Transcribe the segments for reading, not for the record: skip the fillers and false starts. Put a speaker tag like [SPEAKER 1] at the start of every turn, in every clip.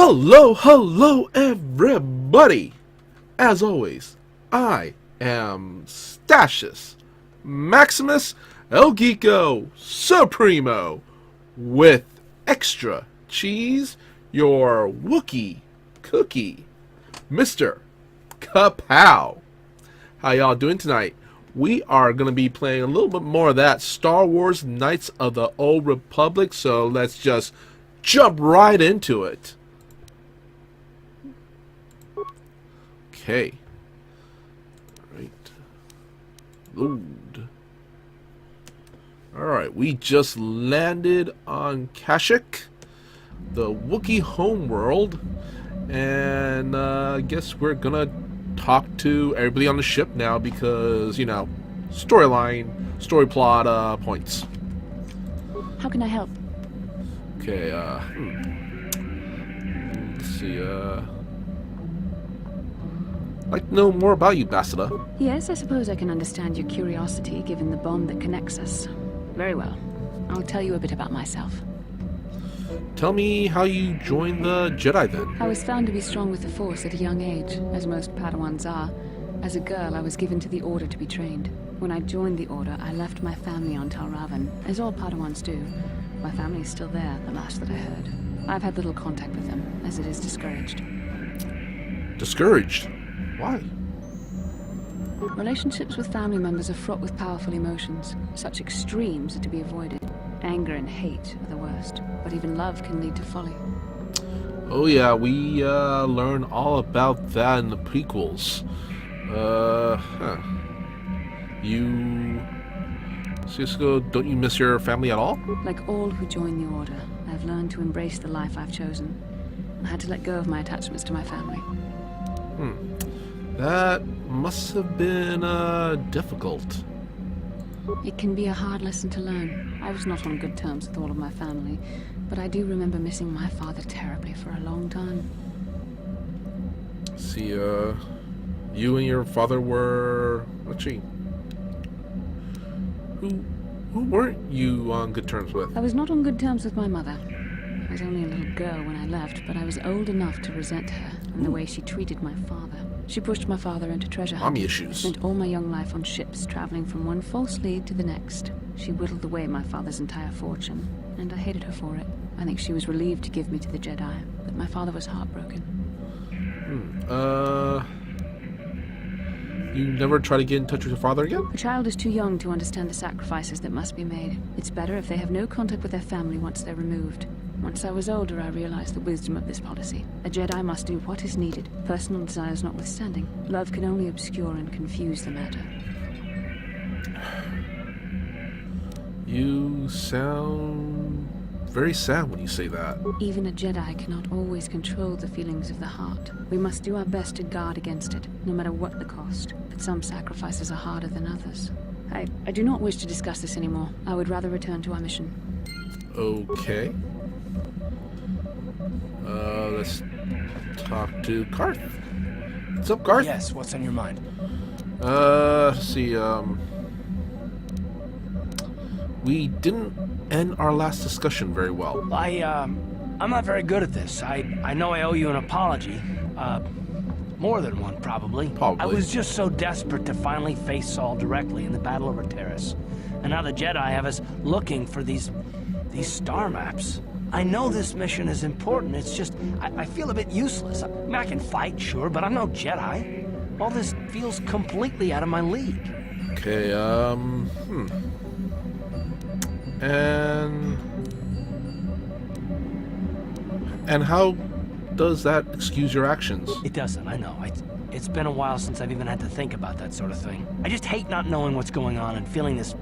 [SPEAKER 1] Hello, everybody! As always, I am Statius Maximus El Geeko Supremo with extra cheese, your Wookiee cookie, MrKaPao. How y'all doing tonight? We are going to be playing a little bit more of that Star Wars Knights of the Old Republic, so let's just jump right into it. Okay. Right. Load. Alright, we just landed on Kashyyyk, the Wookiee homeworld, and I guess we're gonna talk to everybody on the ship now because, you know, storyline, story plot, points.
[SPEAKER 2] How can I help?
[SPEAKER 1] Okay, let's see, I'd like to know more about you, Bastila.
[SPEAKER 2] Yes, I suppose I can understand your curiosity, given the bond that connects us. Very well. I'll tell you a bit about myself.
[SPEAKER 1] Tell me how you joined the Jedi, then.
[SPEAKER 2] I was found to be strong with the Force at a young age, as most Padawans are. As a girl, I was given to the Order to be trained. When I joined the Order, I left my family on Talravan, as all Padawans do. My family is still there, the last that I heard. I've had little contact with them, as it is discouraged.
[SPEAKER 1] Discouraged? Why?
[SPEAKER 2] Relationships with family members are fraught with powerful emotions. Such extremes are to be avoided. Anger and hate are the worst, but even love can lead to folly.
[SPEAKER 1] Oh yeah, we learn all about that in the prequels. You... Cisco, don't you miss your family at all?
[SPEAKER 2] Like all who join the Order, I've learned to embrace the life I've chosen. I had to let go of my attachments to my family.
[SPEAKER 1] That must have been, difficult.
[SPEAKER 2] It can be a hard lesson to learn. I was not on good terms with all of my family, but I do remember missing my father terribly for a long time.
[SPEAKER 1] See, you and your father were... Actually... Who weren't you on good terms with?
[SPEAKER 2] I was not on good terms with my mother. I was only a little girl when I left, but I was old enough to resent her and the way she treated my father. She pushed my father into treasure hunting.
[SPEAKER 1] Mommy issues.
[SPEAKER 2] I spent all my young life on ships, traveling from one false lead to the next. She whittled away my father's entire fortune, and I hated her for it. I think she was relieved to give me to the Jedi, but my father was heartbroken.
[SPEAKER 1] You never try to get in touch with your father again?
[SPEAKER 2] A child is too young to understand the sacrifices that must be made. It's better if they have no contact with their family once they're removed. Once I was older, I realized the wisdom of this policy. A Jedi must do what is needed, personal desires notwithstanding. Love can only obscure and confuse the matter.
[SPEAKER 1] You sound very sad when you say that.
[SPEAKER 2] Even a Jedi cannot always control the feelings of the heart. We must do our best to guard against it, no matter what the cost. But some sacrifices are harder than others. I do not wish to discuss this anymore. I would rather return to our mission.
[SPEAKER 1] Okay. Let's talk to Karth. What's up, Karth?
[SPEAKER 3] Yes, what's on your mind?
[SPEAKER 1] Let's see, we didn't end our last discussion very well.
[SPEAKER 3] I'm not very good at this. I know I owe you an apology. More than one, probably.
[SPEAKER 1] Probably.
[SPEAKER 3] I was just so desperate to finally face Saul directly in the battle over Terrace. And now the Jedi have us looking for these star maps. I know this mission is important, it's just, I feel a bit useless. I mean, I can fight, sure, but I'm no Jedi. All this feels completely out of my league.
[SPEAKER 1] Okay, And how does that excuse your actions?
[SPEAKER 3] It doesn't, I know. It's been a while since I've even had to think about that sort of thing. I just hate not knowing what's going on and feeling this...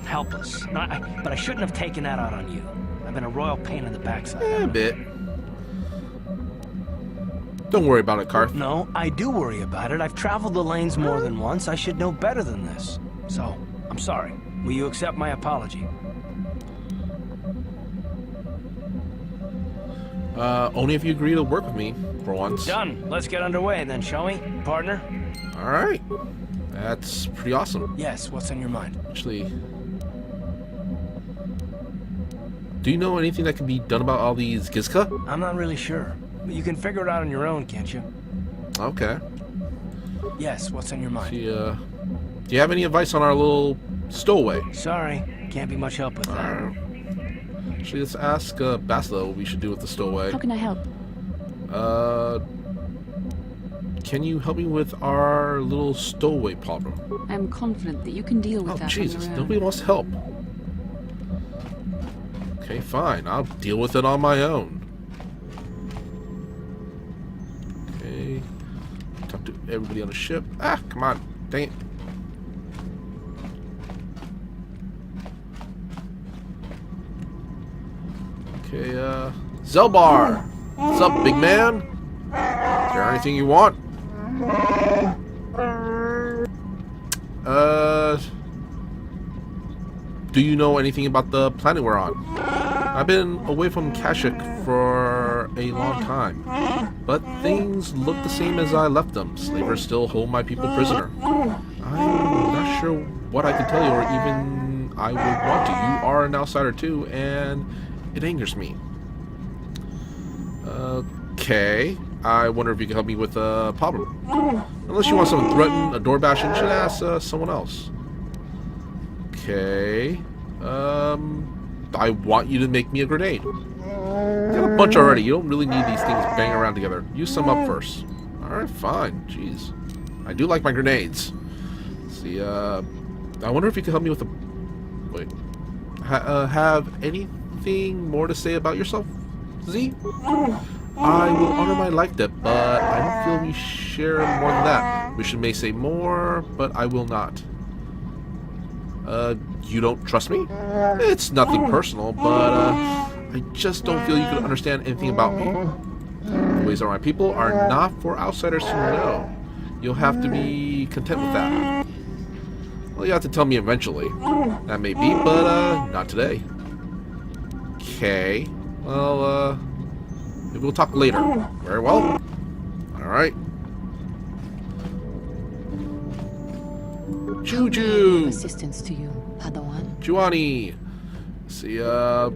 [SPEAKER 3] helpless. But I shouldn't have taken that out on you. I've been a royal pain in the backside.
[SPEAKER 1] A bit. Don't worry about it, Karth.
[SPEAKER 3] No, I do worry about it. I've traveled the lanes more than once. I should know better than this. So, I'm sorry. Will you accept my apology?
[SPEAKER 1] Only if you agree to work with me, for once.
[SPEAKER 3] Done. Let's get underway then, shall we, partner?
[SPEAKER 1] Alright. That's pretty awesome.
[SPEAKER 3] Yes, what's on your mind?
[SPEAKER 1] Actually... Do you know anything that can be done about all these Gizka?
[SPEAKER 3] I'm not really sure. But you can figure it out on your own, can't you?
[SPEAKER 1] Okay.
[SPEAKER 3] Yes, what's on your mind?
[SPEAKER 1] Do you have any advice on our little stowaway?
[SPEAKER 3] Sorry, can't be much help with that.
[SPEAKER 1] Actually, let's ask Basla what we should do with the stowaway.
[SPEAKER 2] How can I help?
[SPEAKER 1] Can you help me with our little stowaway problem?
[SPEAKER 2] I am confident that you can deal with
[SPEAKER 1] Oh,
[SPEAKER 2] that
[SPEAKER 1] Jesus,
[SPEAKER 2] on your own.
[SPEAKER 1] nobody wants to help. Okay, fine, I'll deal with it on my own. Okay, talk to everybody on the ship. Ah, come on, dang it. Okay, Zelbar! What's up, big man? Is there anything you want? Do you know anything about the planet we're on? I've been away from Kashyyyk for a long time, but things look the same as I left them. Slavers still hold my people prisoner. I'm not sure what I can tell you, or even I would want to. You are an outsider too, and it angers me. Okay, I wonder if you can help me with a problem. Unless you want someone to threaten, a door bashing, you should ask someone else. Okay, I want you to make me a grenade. You got a bunch already. You don't really need these things banging around together. Use some up first. Alright, fine. Jeez. I do like my grenades. Let's see, I wonder if you can help me with a... Wait. Have anything more to say about yourself, Z? I will honor my life debt, but I don't feel we share more than that. We may say more, but I will not. You don't trust me? It's nothing personal, but I just don't feel you could understand anything about me. The ways of my people are not for outsiders to know. You'll have to be content with that. Well, you have to tell me eventually. That may be, but not today. Okay. Well, maybe we'll talk later. Very well. Alright. Juju!
[SPEAKER 2] Assistance to you, Padawan.
[SPEAKER 1] Juani! See, I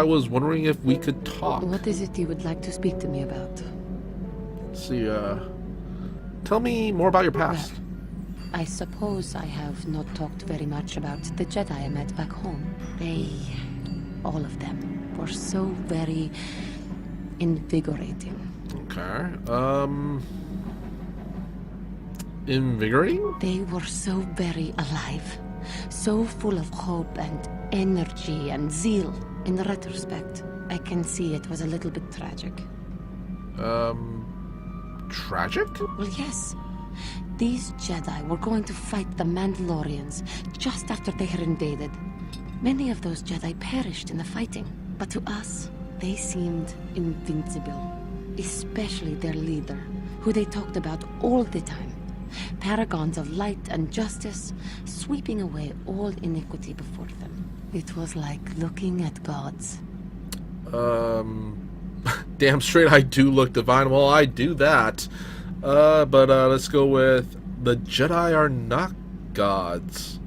[SPEAKER 1] was wondering if we could talk.
[SPEAKER 2] What is it you would like to speak to me about?
[SPEAKER 1] See, tell me more about your past.
[SPEAKER 2] I suppose I have not talked very much about the Jedi I met back home. They, all of them, were so very invigorating.
[SPEAKER 1] Okay, invigorating?
[SPEAKER 2] They were so very alive, so full of hope and energy and zeal. In retrospect, I can see it was a little bit tragic.
[SPEAKER 1] Tragic?
[SPEAKER 2] Well, yes. These Jedi were going to fight the Mandalorians just after they had invaded. Many of those Jedi perished in the fighting, but to us, they seemed invincible. Especially their leader, who they talked about all the time. Paragons of light and justice, sweeping away all iniquity before them. It was like looking at gods.
[SPEAKER 1] Damn straight I do look divine. Well, I do that. But let's go with the Jedi are not gods.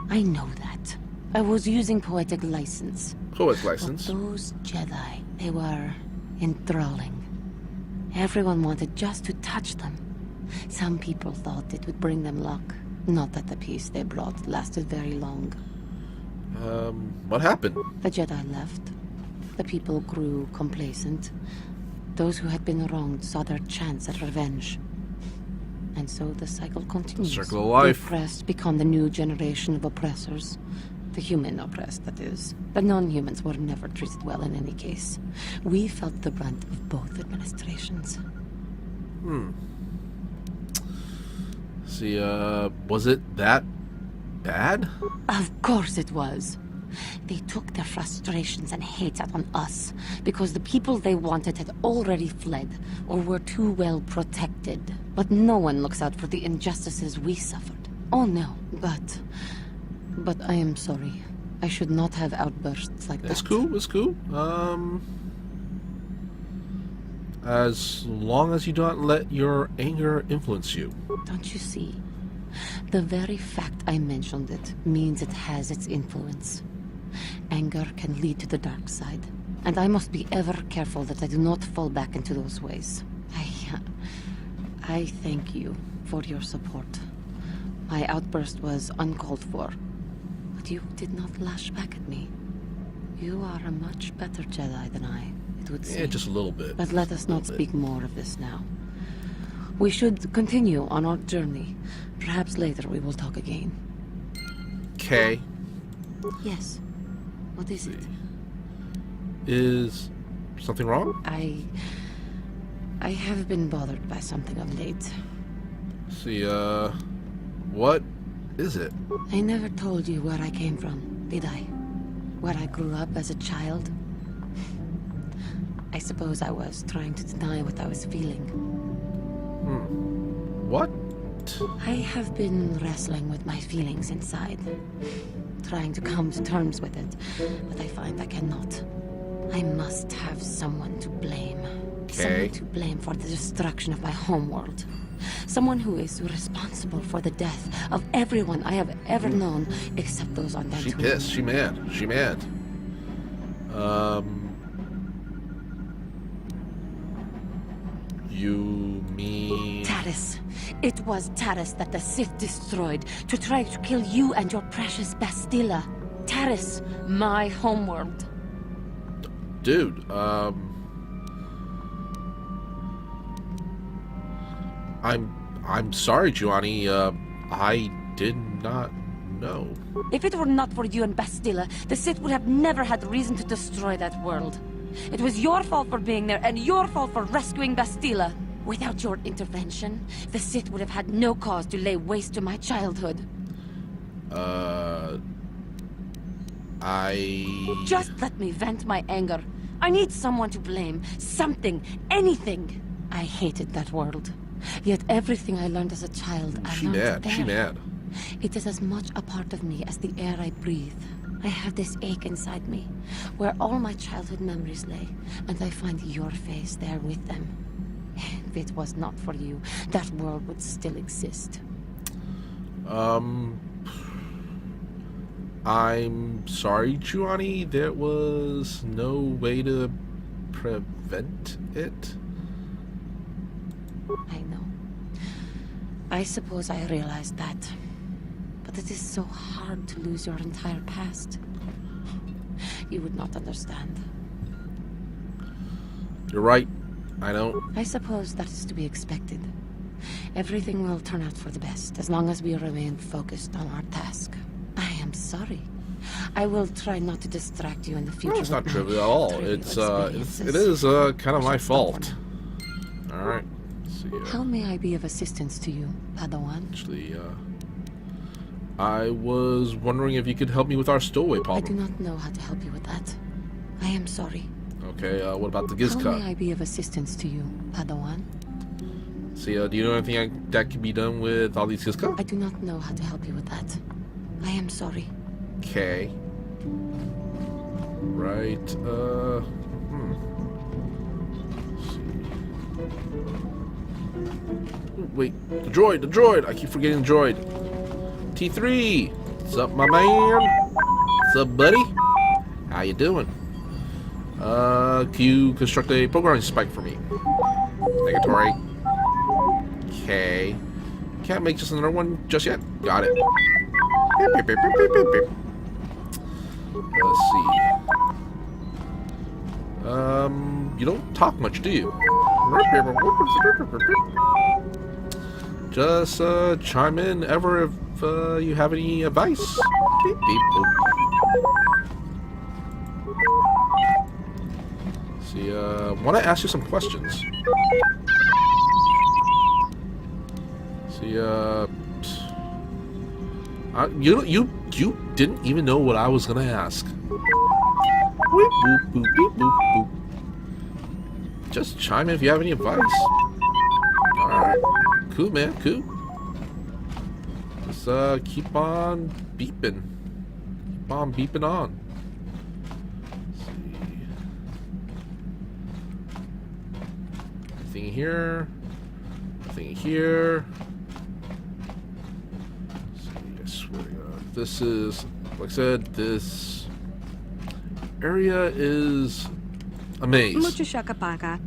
[SPEAKER 2] I know that. I was using poetic license.
[SPEAKER 1] Poetic license?
[SPEAKER 2] But those Jedi, they were enthralling. Everyone wanted just to touch them. Some people thought it would bring them luck. Not that the peace they brought lasted very long.
[SPEAKER 1] What happened?
[SPEAKER 2] The Jedi left. The people grew complacent. Those who had been wronged saw their chance at revenge. And so the cycle continues.
[SPEAKER 1] Circle of life.
[SPEAKER 2] The oppressed become the new generation of oppressors. The human oppressed, that is. The non-humans were never treated well in any case. We felt the brunt of both administrations. See,
[SPEAKER 1] was it that bad?
[SPEAKER 2] Of course it was. They took their frustrations and hate out on us because the people they wanted had already fled or were too well protected. But no one looks out for the injustices we suffered. Oh no, but I am sorry. I should not have outbursts like that.
[SPEAKER 1] It's cool, it's cool. As long as you don't let your anger influence you.
[SPEAKER 2] Don't you see? The very fact I mentioned it means it has its influence.
[SPEAKER 4] Anger can lead to the dark side, and I must be ever careful that I do not fall back into those ways. I thank you for your support. My outburst was uncalled for, but you did not lash back at me. You are a much better Jedi than I, it would seem.
[SPEAKER 1] Yeah, just a little bit.
[SPEAKER 4] But let us not speak more of this now. We should continue on our journey. Perhaps later we will talk again.
[SPEAKER 1] Okay.
[SPEAKER 4] Yes. What is it?
[SPEAKER 1] Is something wrong?
[SPEAKER 4] I have been bothered by something of late.
[SPEAKER 1] See, what is it?
[SPEAKER 4] I never told you where I came from, did I? Where I grew up as a child? I suppose I was trying to deny what I was feeling.
[SPEAKER 1] What?
[SPEAKER 4] I have been wrestling with my feelings inside, trying to come to terms with it, but I find I cannot. I must have someone to blame. Someone to blame for the destruction of my homeworld. Someone who is responsible for the death of everyone I have ever known, except those on Dantooine.
[SPEAKER 1] She pissed. She mad. She mad. You mean...
[SPEAKER 4] Taris. It was Taris that the Sith destroyed to try to kill you and your precious Bastila. Taris, my homeworld.
[SPEAKER 1] Dude, I'm sorry, Giovanni. I did not know.
[SPEAKER 4] If it were not for you and Bastila, the Sith would have never had reason to destroy that world. It was your fault for being there, and your fault for rescuing Bastila. Without your intervention, the Sith would have had no cause to lay waste to my childhood. Just let me vent my anger. I need someone to blame. Something. Anything. I hated that world. Yet everything I learned as a child, I learned there.
[SPEAKER 1] She mad.
[SPEAKER 4] It is as much a part of me as the air I breathe. I have this ache inside me, where all my childhood memories lay, and I find your face there with them. If it was not for you, that world would still exist.
[SPEAKER 1] I'm sorry, Giovanni. There was no way to prevent it.
[SPEAKER 4] I know. I suppose I realized that. But it is so hard to lose your entire past. You would not understand.
[SPEAKER 1] You're right. I don't.
[SPEAKER 4] I suppose that is to be expected. Everything will turn out for the best, as long as we remain focused on our task. I am sorry. I will try not to distract you in the future.
[SPEAKER 1] No, it's not trivial at all. It is kind of my fault. All right. See,
[SPEAKER 4] how may I be of assistance to you, Padawan?
[SPEAKER 1] Actually, I was wondering if you could help me with our stowaway problem.
[SPEAKER 4] I do not know how to help you with that. I am sorry.
[SPEAKER 1] Okay, what about the Gizka?
[SPEAKER 4] How may I be of assistance to you, Padawan?
[SPEAKER 1] See, do you know anything that can be done with all these Gizka?
[SPEAKER 4] I do not know how to help you with that. I am sorry.
[SPEAKER 1] Okay. Right, Let's see. Wait, the droid! I keep forgetting the droid. T3! What's up, my man? What's up, buddy? How you doing? Can you construct a programming spike for me? Negatory. Okay. Can't make just another one just yet. Got it. Let's see. You don't talk much, do you? Just chime in ever if you have any advice. Beep, beep, boop. See, want to ask you some questions. See, you didn't even know what I was gonna ask. Boop, boop, boop, boop, boop, boop. Just chime in if you have any advice. Alright. Cool, man. Cool. Let's keep on beeping. Keep on beeping on. Let's see. Nothing here. Nothing here. Let's see, I swear to God. This is, like I said, this area is a maze.
[SPEAKER 5] MrKaPao.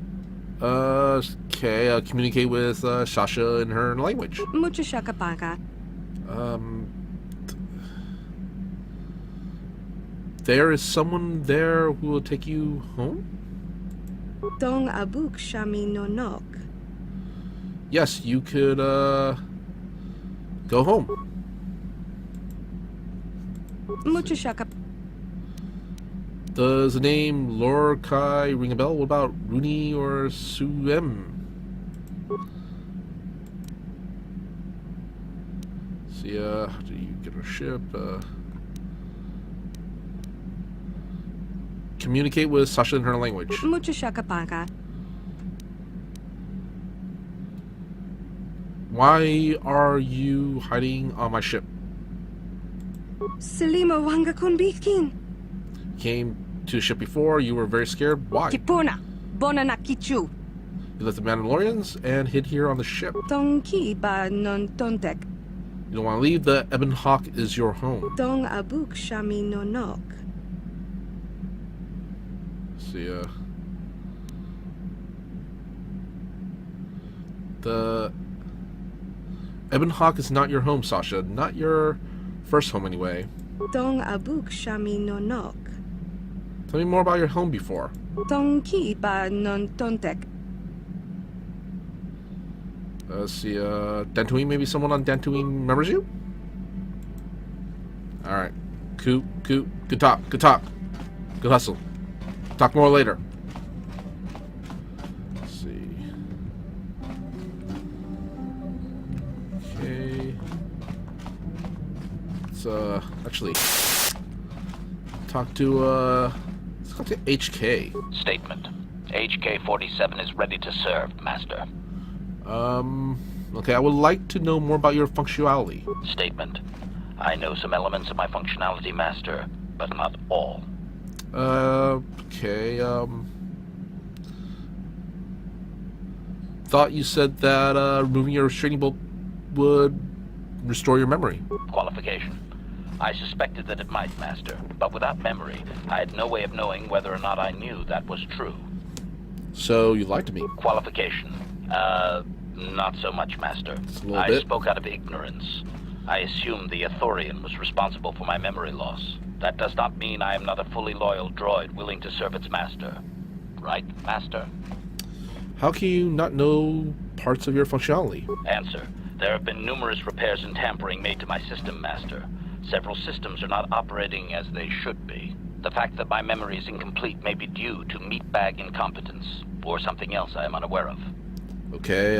[SPEAKER 1] Okay, communicate with Sasha in her language.
[SPEAKER 5] MrKaPao.
[SPEAKER 1] There is someone there who will take you home?
[SPEAKER 5] Dong abuk shami no nok.
[SPEAKER 1] Yes, you could, go home.
[SPEAKER 5] MrKaPao.
[SPEAKER 1] Does the name Lorkai ring a bell? What about Rooney or Suem? See, how do you get a ship? Communicate with Sasha in her language.
[SPEAKER 5] MrKaPao.
[SPEAKER 1] Why are you hiding on my ship?
[SPEAKER 5] Selima wanga kon bitkin.
[SPEAKER 1] Came to the ship before, you were very scared. Why?
[SPEAKER 5] Kipuna. Bona na kichu.
[SPEAKER 1] You left the Mandalorians and hid here on the ship.
[SPEAKER 5] Dong ki ba non tontek.
[SPEAKER 1] You don't want to leave. The Ebon Hawk is your home.
[SPEAKER 5] Dong abuk shami no nok.
[SPEAKER 1] See, the Ebon Hawk is not your home, Sasha. Not your first home, anyway.
[SPEAKER 5] Dong abuk shami no nok.
[SPEAKER 1] Tell me more about your home before.
[SPEAKER 5] Dong ki ba non tontek.
[SPEAKER 1] See, Dantooine, maybe someone on Dantooine remembers you? Alright. Good talk. Good hustle. Talk more later. Let's see. Okay. Let's, actually talk to, let's talk to HK.
[SPEAKER 6] Statement. HK-47 is ready to serve, Master.
[SPEAKER 1] Okay, I would like to know more about your functionality.
[SPEAKER 6] Statement. I know some elements of my functionality, Master, but not all.
[SPEAKER 1] Okay, thought you said that, removing your restraining bolt would restore your memory.
[SPEAKER 6] Qualification. I suspected that it might, Master, but without memory, I had no way of knowing whether or not I knew that was true.
[SPEAKER 1] So, you lied to me.
[SPEAKER 6] Qualification. Not so much, Master. I spoke out of ignorance. I assumed the Athorian was responsible for my memory loss. That does not mean I am not a fully loyal droid willing to serve its master. Right, Master?
[SPEAKER 1] How can you not know parts of your functionality?
[SPEAKER 6] Answer. There have been numerous repairs and tampering made to my system, Master. Several systems are not operating as they should be. The fact that my memory is incomplete may be due to meatbag incompetence, or something else I am unaware of.
[SPEAKER 1] Okay,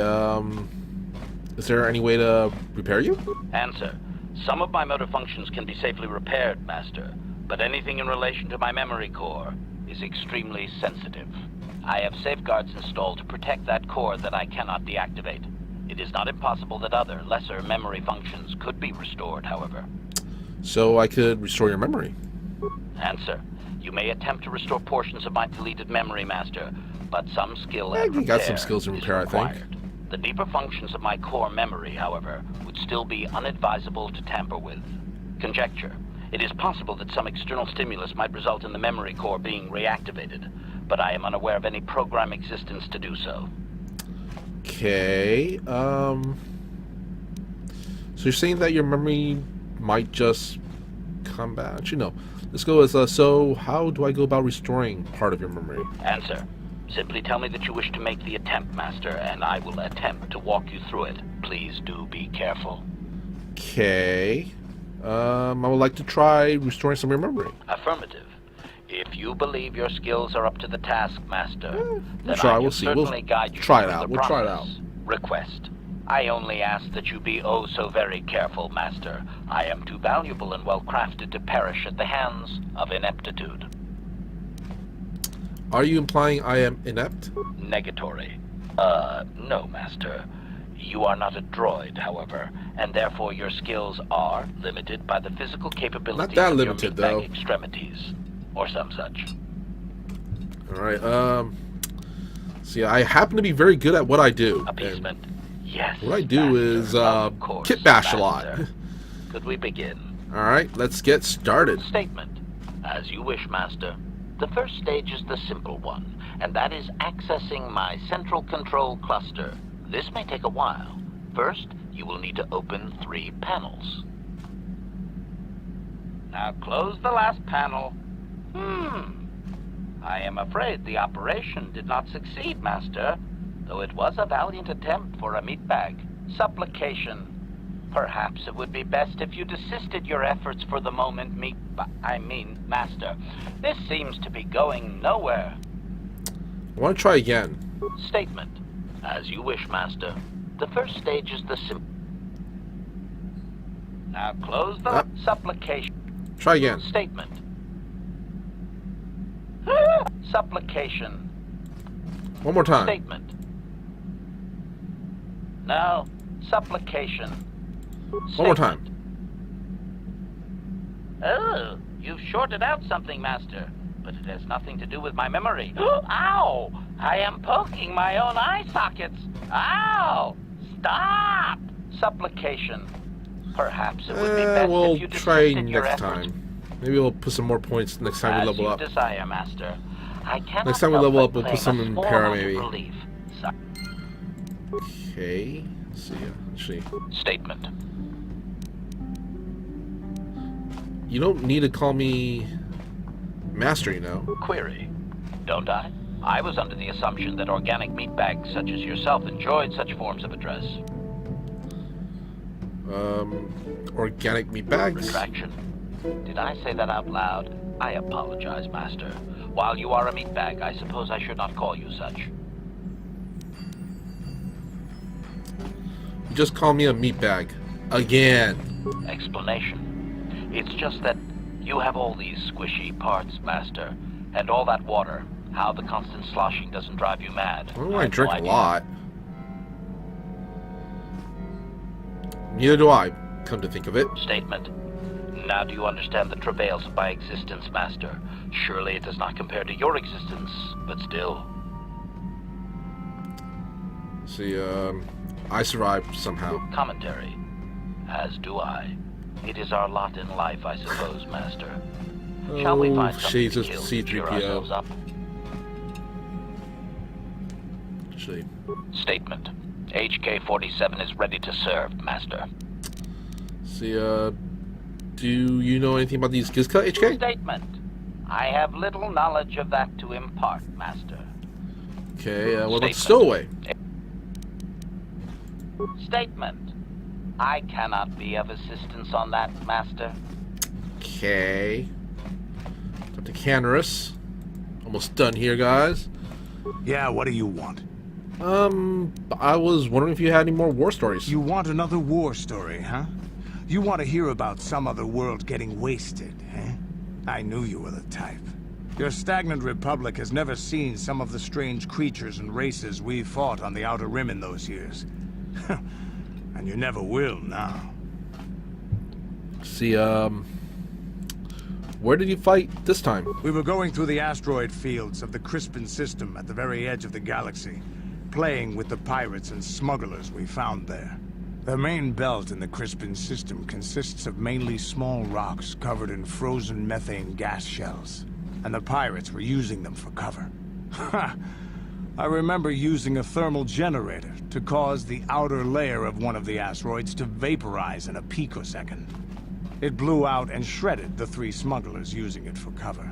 [SPEAKER 1] is there any way to repair you?
[SPEAKER 6] Answer. Some of my motor functions can be safely repaired, Master, but anything in relation to my memory core is extremely sensitive. I have safeguards installed to protect that core that I cannot deactivate. It is not impossible that other, lesser memory functions could be restored, however.
[SPEAKER 1] So I could restore your memory?
[SPEAKER 6] Answer. You may attempt to restore portions of my deleted memory, Master, but some skill and
[SPEAKER 1] you
[SPEAKER 6] repair
[SPEAKER 1] got some skills in repair,
[SPEAKER 6] is
[SPEAKER 1] I think.
[SPEAKER 6] required. The deeper functions of my core memory, however, would still be unadvisable to tamper with. Conjecture. It is possible that some external stimulus might result in the memory core being reactivated, but I am unaware of any program existence to do so.
[SPEAKER 1] Okay, so you're saying that your memory might just come back? You know, let's go as, so how do I go about restoring part of your memory?
[SPEAKER 6] Answer. Simply tell me that you wish to make the attempt, Master, and I will attempt to walk you through it. Please do be careful.
[SPEAKER 1] Okay. I would like to try restoring some of your memory.
[SPEAKER 6] Affirmative. If you believe your skills are up to the task, Master, then
[SPEAKER 1] try.
[SPEAKER 6] I
[SPEAKER 1] We'll
[SPEAKER 6] can
[SPEAKER 1] see.
[SPEAKER 6] certainly guide you
[SPEAKER 1] try it
[SPEAKER 6] through
[SPEAKER 1] out.
[SPEAKER 6] the
[SPEAKER 1] We'll try it out.
[SPEAKER 6] process. Request. I only ask that you be oh so very careful, Master. I am too valuable and well-crafted to perish at the hands of ineptitude.
[SPEAKER 1] Are you implying I am inept?
[SPEAKER 6] Negatory. No, Master. You are not a droid, however, and therefore your skills are limited by the physical capabilities
[SPEAKER 1] that
[SPEAKER 6] of
[SPEAKER 1] limited,
[SPEAKER 6] your
[SPEAKER 1] though.
[SPEAKER 6] meatbag extremities, or some such.
[SPEAKER 1] Alright, see, I happen to be very good at what I do.
[SPEAKER 6] Appeasement. Yes.
[SPEAKER 1] What I do
[SPEAKER 6] Master,
[SPEAKER 1] is,
[SPEAKER 6] of course,
[SPEAKER 1] kit bash a lot.
[SPEAKER 6] Master. Could we begin?
[SPEAKER 1] Alright, let's get started.
[SPEAKER 6] Statement. As you wish, Master. The first stage is the simple one, and that is accessing my central control cluster. This may take a while. First, you will need to open 3 panels. Now close the last panel. I am afraid the operation did not succeed, Master, though it was a valiant attempt for a meatbag. Supplication. Perhaps it would be best if you desisted your efforts for the moment, Master. This seems to be going nowhere.
[SPEAKER 1] I want to try again.
[SPEAKER 6] Statement. As you wish, Master. The first stage is the Now close the supplication.
[SPEAKER 1] Try again.
[SPEAKER 6] Statement. Supplication.
[SPEAKER 1] One more time.
[SPEAKER 6] Statement. No. Supplication.
[SPEAKER 1] One more time.
[SPEAKER 6] Oh, you've shorted out something, Master. But it has nothing to do with my memory. Ow! I am poking my own eye sockets. Ow! Stop! Supplication. Perhaps it would be best
[SPEAKER 1] we'll
[SPEAKER 6] if you
[SPEAKER 1] try
[SPEAKER 6] desisted your
[SPEAKER 1] next
[SPEAKER 6] efforts.
[SPEAKER 1] time. Maybe we'll put some more points next time we level up.
[SPEAKER 6] As you desire, Master. I cannot
[SPEAKER 1] Next time we
[SPEAKER 6] help
[SPEAKER 1] level
[SPEAKER 6] but
[SPEAKER 1] up, we'll put
[SPEAKER 6] claim
[SPEAKER 1] some
[SPEAKER 6] a
[SPEAKER 1] in
[SPEAKER 6] small
[SPEAKER 1] para,
[SPEAKER 6] amount of
[SPEAKER 1] maybe.
[SPEAKER 6] relief.
[SPEAKER 1] Okay. Let's see. Actually,
[SPEAKER 6] Statement.
[SPEAKER 1] you don't need to call me Master, you know.
[SPEAKER 6] Query. Don't I? I was under the assumption that organic meatbags such as yourself enjoyed such forms of address.
[SPEAKER 1] Organic meat bags.
[SPEAKER 6] Retraction. Did I say that out loud? I apologize, Master. While you are a meatbag, I suppose I should not call you such.
[SPEAKER 1] You just call me a meat bag. Again.
[SPEAKER 6] Explanation. It's just that you have all these squishy parts, Master, and all that water. How the constant sloshing doesn't drive you mad.
[SPEAKER 1] Well, I
[SPEAKER 6] have
[SPEAKER 1] drink
[SPEAKER 6] no
[SPEAKER 1] a
[SPEAKER 6] idea.
[SPEAKER 1] lot. Neither do I, come to think of it.
[SPEAKER 6] Statement. Now do you understand the travails of my existence, Master? Surely it does not compare to your existence, but still.
[SPEAKER 1] See, I survived somehow.
[SPEAKER 6] Commentary. As do I. It is our lot in life, I suppose, Master. Shall we find something
[SPEAKER 1] Jesus,
[SPEAKER 6] to kill to cheer ourselves
[SPEAKER 1] C-3PO.
[SPEAKER 6] up?
[SPEAKER 1] Actually,
[SPEAKER 6] Statement. HK-47 is ready to serve, Master.
[SPEAKER 1] see, do you know anything about these Gizka, HK?
[SPEAKER 6] Statement. I have little knowledge of that to impart, Master.
[SPEAKER 1] Okay, what about
[SPEAKER 6] Statement.
[SPEAKER 1] Stowaway?
[SPEAKER 6] Statement. I cannot be of assistance on that, Master.
[SPEAKER 1] Okay. Dr. Canaris. Almost done here, guys.
[SPEAKER 7] Yeah, what do you want?
[SPEAKER 1] I was wondering if you had any more war stories.
[SPEAKER 7] You want another war story, huh? You want to hear about some other world getting wasted, eh? I knew you were the type. Your stagnant republic has never seen some of the strange creatures and races we fought on the Outer Rim in those years. And you never will now.
[SPEAKER 1] See, where did you fight this time?
[SPEAKER 7] We were going through the asteroid fields of the Crispin system at the very edge of the galaxy, playing with the pirates and smugglers we found there. The main belt in the Crispin system consists of mainly small rocks covered in frozen methane gas shells, and the pirates were using them for cover. Ha! I remember using a thermal generator to cause the outer layer of one of the asteroids to vaporize in a picosecond. It blew out and shredded the 3 smugglers using it for cover.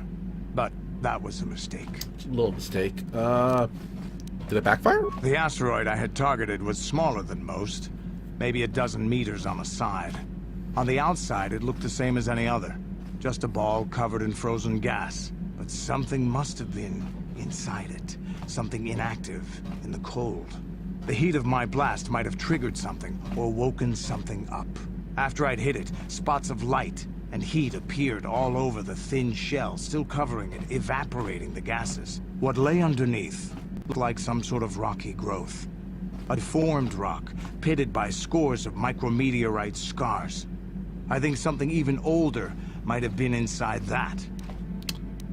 [SPEAKER 7] But that was a mistake.
[SPEAKER 1] Little mistake. Did it backfire?
[SPEAKER 7] The asteroid I had targeted was smaller than most, maybe a dozen meters on a side. On the outside, it looked the same as any other, just a ball covered in frozen gas. But something must have been inside it, something inactive, in the cold. The heat of my blast might have triggered something, or woken something up. After I'd hit it, spots of light and heat appeared all over the thin shell, still covering it, evaporating the gases. What lay underneath looked like some sort of rocky growth. A deformed rock, pitted by scores of micrometeorite scars. I think something even older might have been inside that.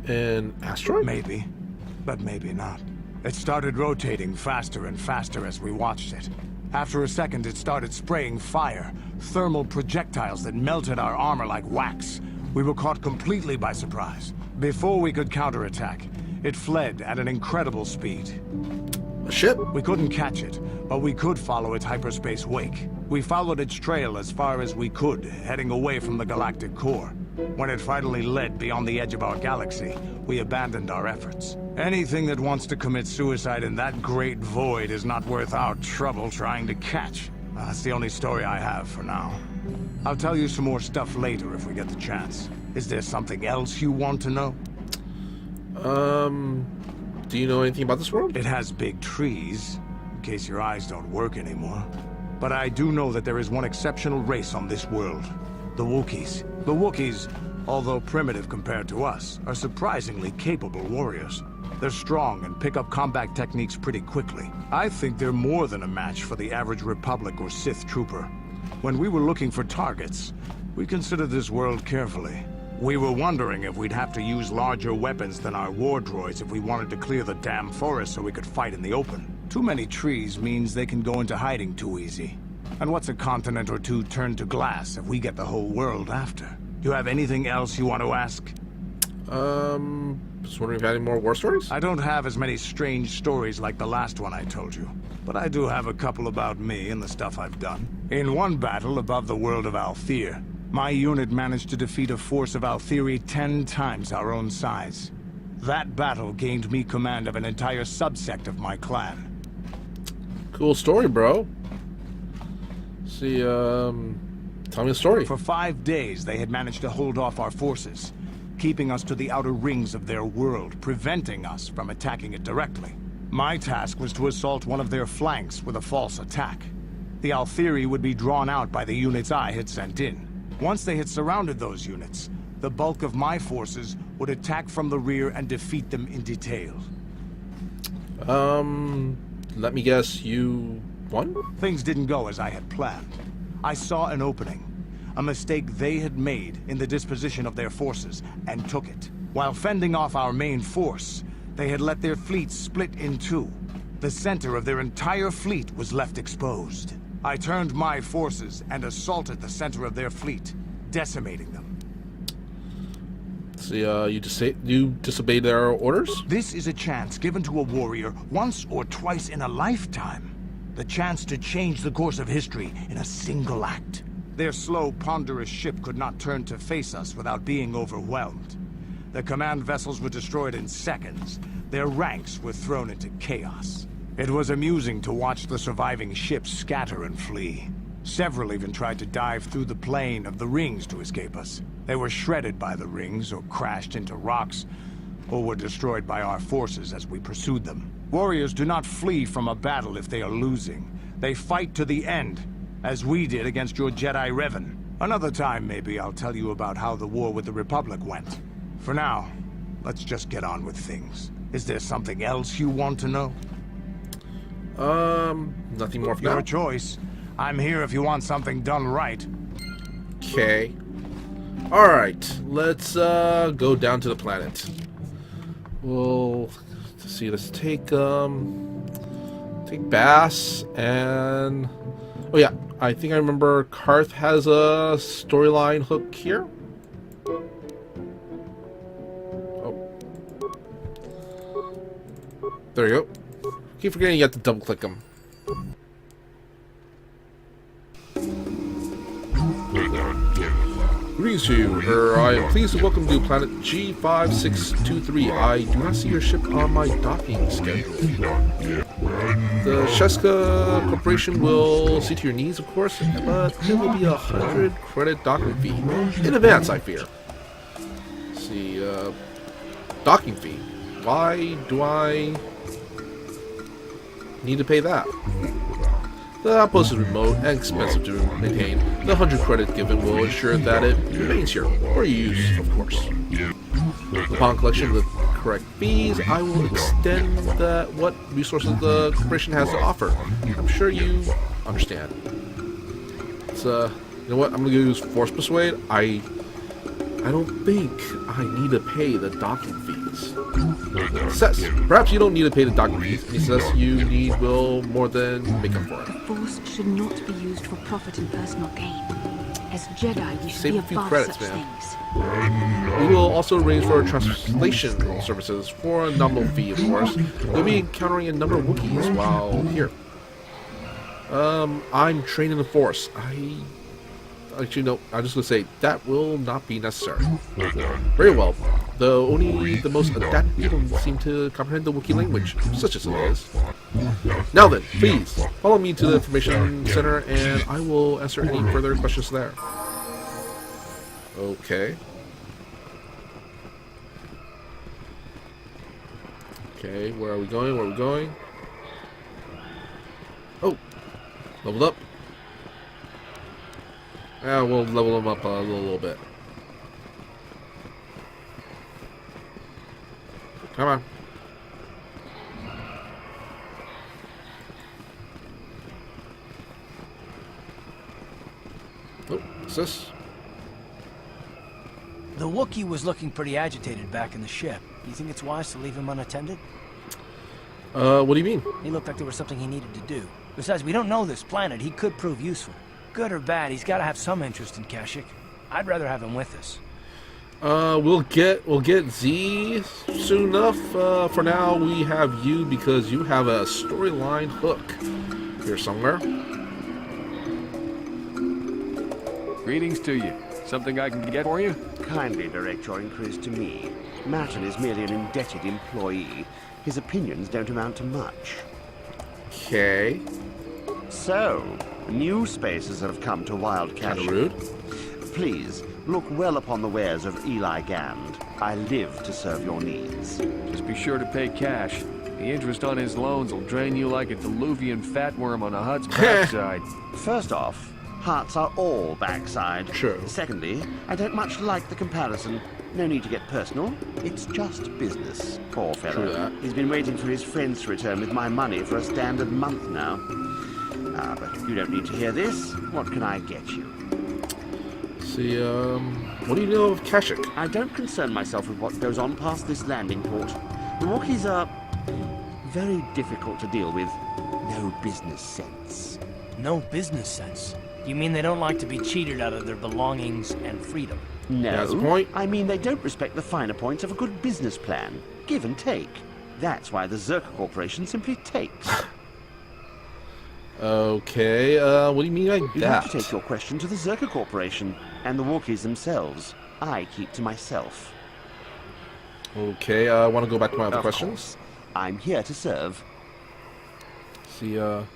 [SPEAKER 1] An asteroid?
[SPEAKER 7] Maybe, but maybe not. It started rotating faster and faster as we watched it. After a second, it started spraying fire, thermal projectiles that melted our armor like wax. We were caught completely by surprise. Before we could counterattack, it fled at an incredible speed.
[SPEAKER 1] A ship?
[SPEAKER 7] We couldn't catch it, but we could follow its hyperspace wake. We followed its trail as far as we could, heading away from the galactic core. When it finally led beyond the edge of our galaxy, we abandoned our efforts. Anything that wants to commit suicide in that great void is not worth our trouble trying to catch. That's the only story I have for now. I'll tell you some more stuff later if we get the chance. Is there something else you want to know?
[SPEAKER 1] Do you know anything about this world?
[SPEAKER 7] It has big trees, in case your eyes don't work anymore. But I do know that there is one exceptional race on this world. The Wookiees. The Wookiees, although primitive compared to us, are surprisingly capable warriors. They're strong and pick up combat techniques pretty quickly. I think they're more than a match for the average Republic or Sith trooper. When we were looking for targets, we considered this world carefully. We were wondering if we'd have to use larger weapons than our war droids if we wanted to clear the damn forest so we could fight in the open. Too many trees means they can go into hiding too easy. And what's a continent or two turned to glass if we get the whole world after? You have anything else you want to ask?
[SPEAKER 1] Just wondering if you had any more war stories?
[SPEAKER 7] I don't have as many strange stories like the last one I told you, but I do have a couple about me and the stuff I've done. In one battle above the world of Althir, my unit managed to defeat a force of Althiri 10 times our own size. That battle gained me command of an entire subsect of my clan.
[SPEAKER 1] Cool story, bro. See, tell me a story.
[SPEAKER 7] For 5 days, they had managed to hold off our forces, keeping us to the outer rings of their world, preventing us from attacking it directly. My task was to assault one of their flanks with a false attack. The Althiri would be drawn out by the units I had sent in. Once they had surrounded those units, the bulk of my forces would attack from the rear and defeat them in detail.
[SPEAKER 1] Let me guess, you won?
[SPEAKER 7] Things didn't go as I had planned. I saw an opening, a mistake they had made in the disposition of their forces, and took it. While fending off our main force, they had let their fleet split in two. The center of their entire fleet was left exposed. I turned my forces and assaulted the center of their fleet, decimating them.
[SPEAKER 1] See, you disobeyed their orders?
[SPEAKER 7] This is a chance given to a warrior once or twice in a lifetime. The chance to change the course of history in a single act. Their slow, ponderous ship could not turn to face us without being overwhelmed. The command vessels were destroyed in seconds. Their ranks were thrown into chaos. It was amusing to watch the surviving ships scatter and flee. Several even tried to dive through the plane of the rings to escape us. They were shredded by the rings, or crashed into rocks, or were destroyed by our forces as we pursued them. Warriors do not flee from a battle if they are losing. They fight to the end, as we did against your Jedi Revan. Another time, maybe, I'll tell you about how the war with the Republic went. For now, let's just get on with things. Is there something else you want to know?
[SPEAKER 1] Nothing more for now.
[SPEAKER 7] Your choice. I'm here if you want something done right.
[SPEAKER 1] Okay. Alright, let's go down to the planet. We'll see, let's take Bass and oh yeah, I think I remember Karth has a storyline hook here. Oh. There you go. Keep forgetting you have to double click them. Greetings to you. I am pleased to welcome you to planet G5623. I do not see your ship on my docking schedule. The Sheska Corporation will see to your needs, of course, but there will be a 100 credit docking fee. In advance, I fear. Let's see, docking fee. Why do I need to pay that? The outpost is remote and expensive to maintain. The 100 credit given will ensure that it remains here, for your use, of course. Upon collection of the correct fees, I will extend what resources the corporation has to offer. I'm sure you understand. It's, you know what, I'm gonna use Force Persuade. I don't think I need to pay the docking fees. It says, perhaps you don't need to pay the docking fees. He says you need will more than make up for it.
[SPEAKER 2] Force should not be used for profit and personal gain. As Jedi, we should
[SPEAKER 1] Save
[SPEAKER 2] be
[SPEAKER 1] a few
[SPEAKER 2] above
[SPEAKER 1] credits,
[SPEAKER 2] such
[SPEAKER 1] man.
[SPEAKER 2] things.
[SPEAKER 1] We will also arrange for translation services for a nominal fee, of course. You'll be encountering a number of Wookiees while here. I'm trained in the Force. Actually, no, I'm just going to say that will not be necessary. Very well, though only the most adapted people seem to comprehend the Wookiee language, such as it is. Now then, please, follow me to the information center and I will answer any further questions there. Okay. Okay, where are we going? Where are we going? Oh, leveled up. Yeah, we'll level them up a little bit. Come on. Oh, what's this?
[SPEAKER 3] The Wookiee was looking pretty agitated back in the ship. You think it's wise to leave him unattended?
[SPEAKER 1] What do you mean?
[SPEAKER 3] He looked like there was something he needed to do. Besides, we don't know this planet. He could prove useful. Good or bad, he's got to have some interest in Kashyyyk. I'd rather have him with us.
[SPEAKER 1] We'll get Z soon enough. For now, we have you because you have a storyline hook here somewhere.
[SPEAKER 8] Greetings to you. Something I can get for you?
[SPEAKER 9] Kindly direct your inquiries to me. Martin is merely an indebted employee. His opinions don't amount to much.
[SPEAKER 1] Okay.
[SPEAKER 9] So, new spaces have come to Wild
[SPEAKER 1] Kind of
[SPEAKER 9] Kashyyyk.
[SPEAKER 1] rude.
[SPEAKER 9] Please, look well upon the wares of Eli Gand. I live to serve your needs.
[SPEAKER 8] Just be sure to pay cash. The interest on his loans will drain you like a diluvian fatworm on a hut's backside.
[SPEAKER 9] First off, hearts are all backside.
[SPEAKER 1] True.
[SPEAKER 9] Secondly, I don't much like the comparison. No need to get personal. It's just business. Poor fellow.
[SPEAKER 1] True that.
[SPEAKER 9] He's been waiting for his friends to return with my money for a standard month now. But you don't need to hear this. What can I get you?
[SPEAKER 1] See, what do you know of Kashyyyk?
[SPEAKER 9] I don't concern myself with what goes on past this landing port. The Wookiees are very difficult to deal with. No business sense.
[SPEAKER 3] No business sense. You mean they don't like to be cheated out of their belongings and freedom?
[SPEAKER 9] No,
[SPEAKER 1] That's the point.
[SPEAKER 9] I mean they don't respect the finer points of a good business plan. Give and take. That's why the Zerka Corporation simply takes.
[SPEAKER 1] Okay, what do you mean by
[SPEAKER 9] You
[SPEAKER 1] that?
[SPEAKER 9] have to take your question to the Zerka Corporation and the Wookiees themselves. I keep to myself.
[SPEAKER 1] Okay, I want to go back to my other
[SPEAKER 9] Of
[SPEAKER 1] questions.
[SPEAKER 9] course. I'm here to serve.
[SPEAKER 1] See, do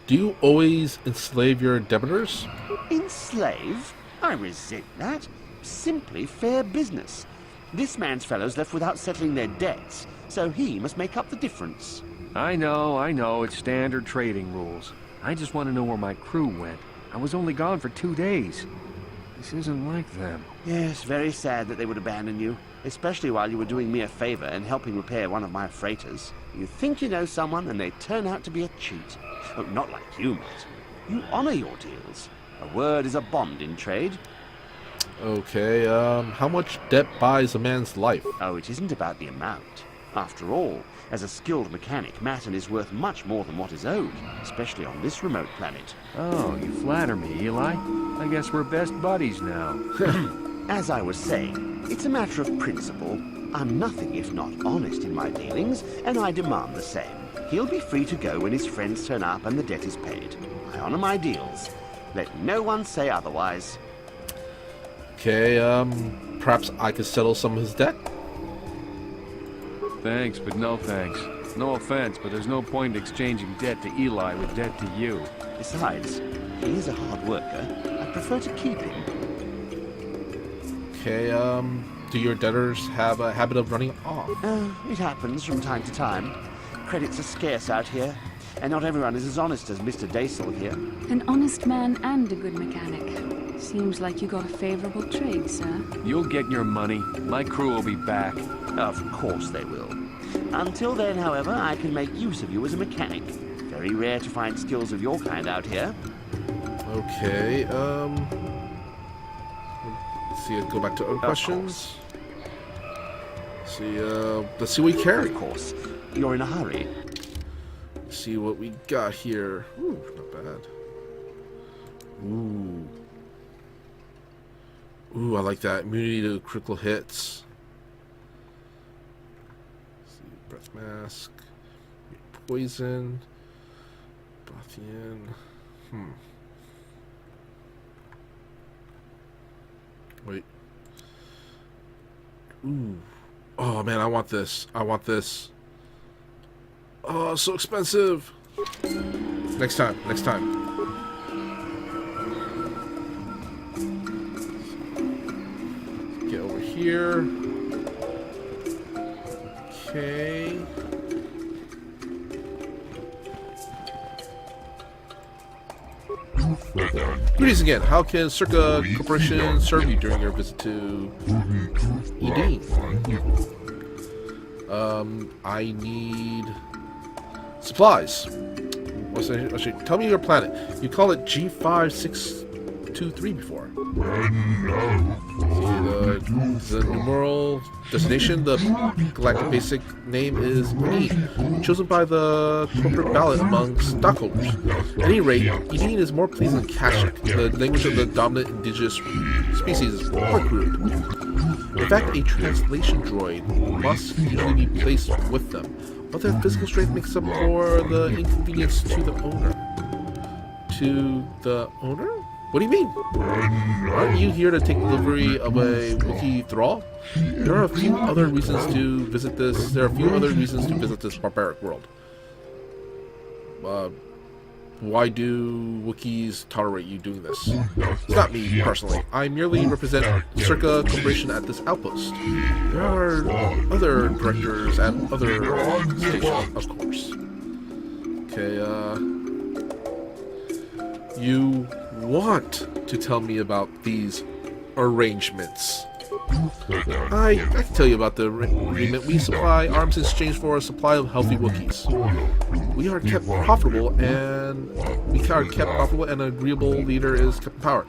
[SPEAKER 1] you always enslave your debitors?
[SPEAKER 9] Enslave? I resent that. Simply fair business. This man's fellows left without settling their debts, so he must make up the difference.
[SPEAKER 8] I know, it's standard trading rules. I just want to know where my crew went. I was only gone for 2 days. This isn't like them.
[SPEAKER 9] Yes, very sad that they would abandon you, especially while you were doing me a favor and helping repair one of my freighters. You think you know someone and they turn out to be a cheat. Oh, not like you, mate. You honor your deals. A word is a bond in trade.
[SPEAKER 1] Okay, how much debt buys a man's life?
[SPEAKER 9] Oh, it isn't about the amount. After all, as a skilled mechanic, Martin is worth much more than what is owed, especially on this remote planet.
[SPEAKER 8] Oh, you flatter me, Eli. I guess we're best buddies now.
[SPEAKER 9] As I was saying, it's a matter of principle. I'm nothing if not honest in my dealings, and I demand the same. He'll be free to go when his friends turn up and the debt is paid. I honor my deals. Let no one say otherwise.
[SPEAKER 1] Okay, perhaps I could settle some of his debt?
[SPEAKER 8] Thanks, but no thanks. No offense, but there's no point in exchanging debt to Eli with debt to you.
[SPEAKER 9] Besides, he is a hard worker. I prefer to keep him.
[SPEAKER 1] Okay, do your debtors have a habit of running off?
[SPEAKER 9] It happens from time to time. Credits are scarce out here, and not everyone is as honest as Mr. Daisel here.
[SPEAKER 2] An honest man and a good mechanic. Seems like you got a favorable trade, sir.
[SPEAKER 8] You'll get your money. My crew will be back.
[SPEAKER 9] Of course they will. Until then, however, I can make use of you as a mechanic. Very rare to find skills of your kind out here.
[SPEAKER 1] Okay, let's see, go back to other questions. See, let's see what we carry.
[SPEAKER 9] Of course. You're in a hurry.
[SPEAKER 1] See what we got here. Ooh, not bad. Ooh. Ooh, I like that. Immunity to critical hits. Let's see, breath mask. Poison. Bothian. Wait. Ooh. Oh man, I want this. I want this. Oh, so expensive. Next time. Next time. Get over here. Okay. Greetings again. How can Circa Corporation serve you during your visit to Eden? I need supplies. Tell me your planet. You call it G5623 before. The numeral destination, the galactic basic name is Eden, chosen by the corporate ballot among stockholders. At any rate, Eden is more pleasing than Kashyyyk. The language of the dominant indigenous species is quite crude. In fact, a translation droid must usually be placed with them, but their physical strength makes up for the inconvenience to the owner. To the owner? What do you mean? Aren't you here to take delivery of a Wookiee thrall? There are a few other reasons to visit this. Barbaric world. Why do Wookiees tolerate you doing this? It's not me personally. I merely represent Circa Corporation at this outpost. There are other directors at other stations, of course. Okay. You want to tell me about these arrangements? I can tell you about the agreement. We supply arms in exchange for a supply of healthy Wookiees. We are kept profitable, and an agreeable leader is MrKaPao.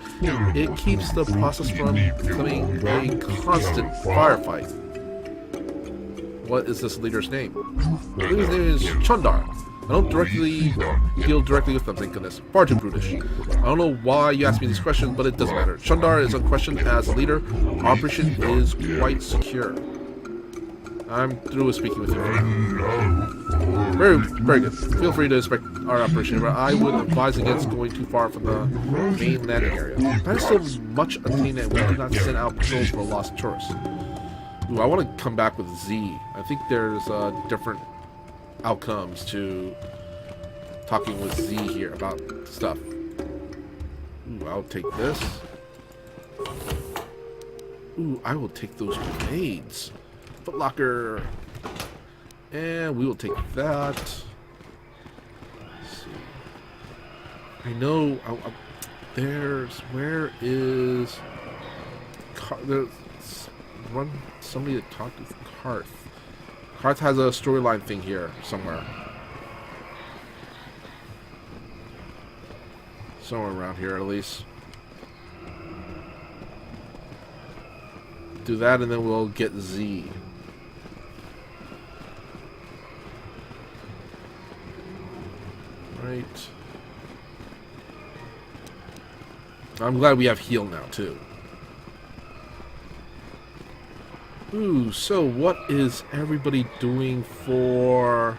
[SPEAKER 1] It keeps the process from becoming a constant firefight. What is this leader's name? The leader's name is Chundar. I don't deal directly with them, thank goodness. Far too brutish. I don't know why you ask me these questions, but it doesn't matter. Chundar is unquestioned as a leader. Our operation is quite secure. I'm through with speaking with you. Very, very good. Feel free to inspect our operation, but I would advise against going too far from the main landing area. There's still much untamed, and we do not send out patrols for lost tourists. Ooh, I want to come back with Z. I think there's different outcomes to talking with Z here about stuff. Ooh, I'll take this. Ooh, I will take those grenades. Footlocker. And we will take that. Let's see. I know. Where is. There's somebody to talk to. Karth. Karth has a storyline thing here somewhere. Somewhere around here, at least. Do that, and then we'll get Z. Right. I'm glad we have heal now, too. Ooh, so what is everybody doing for...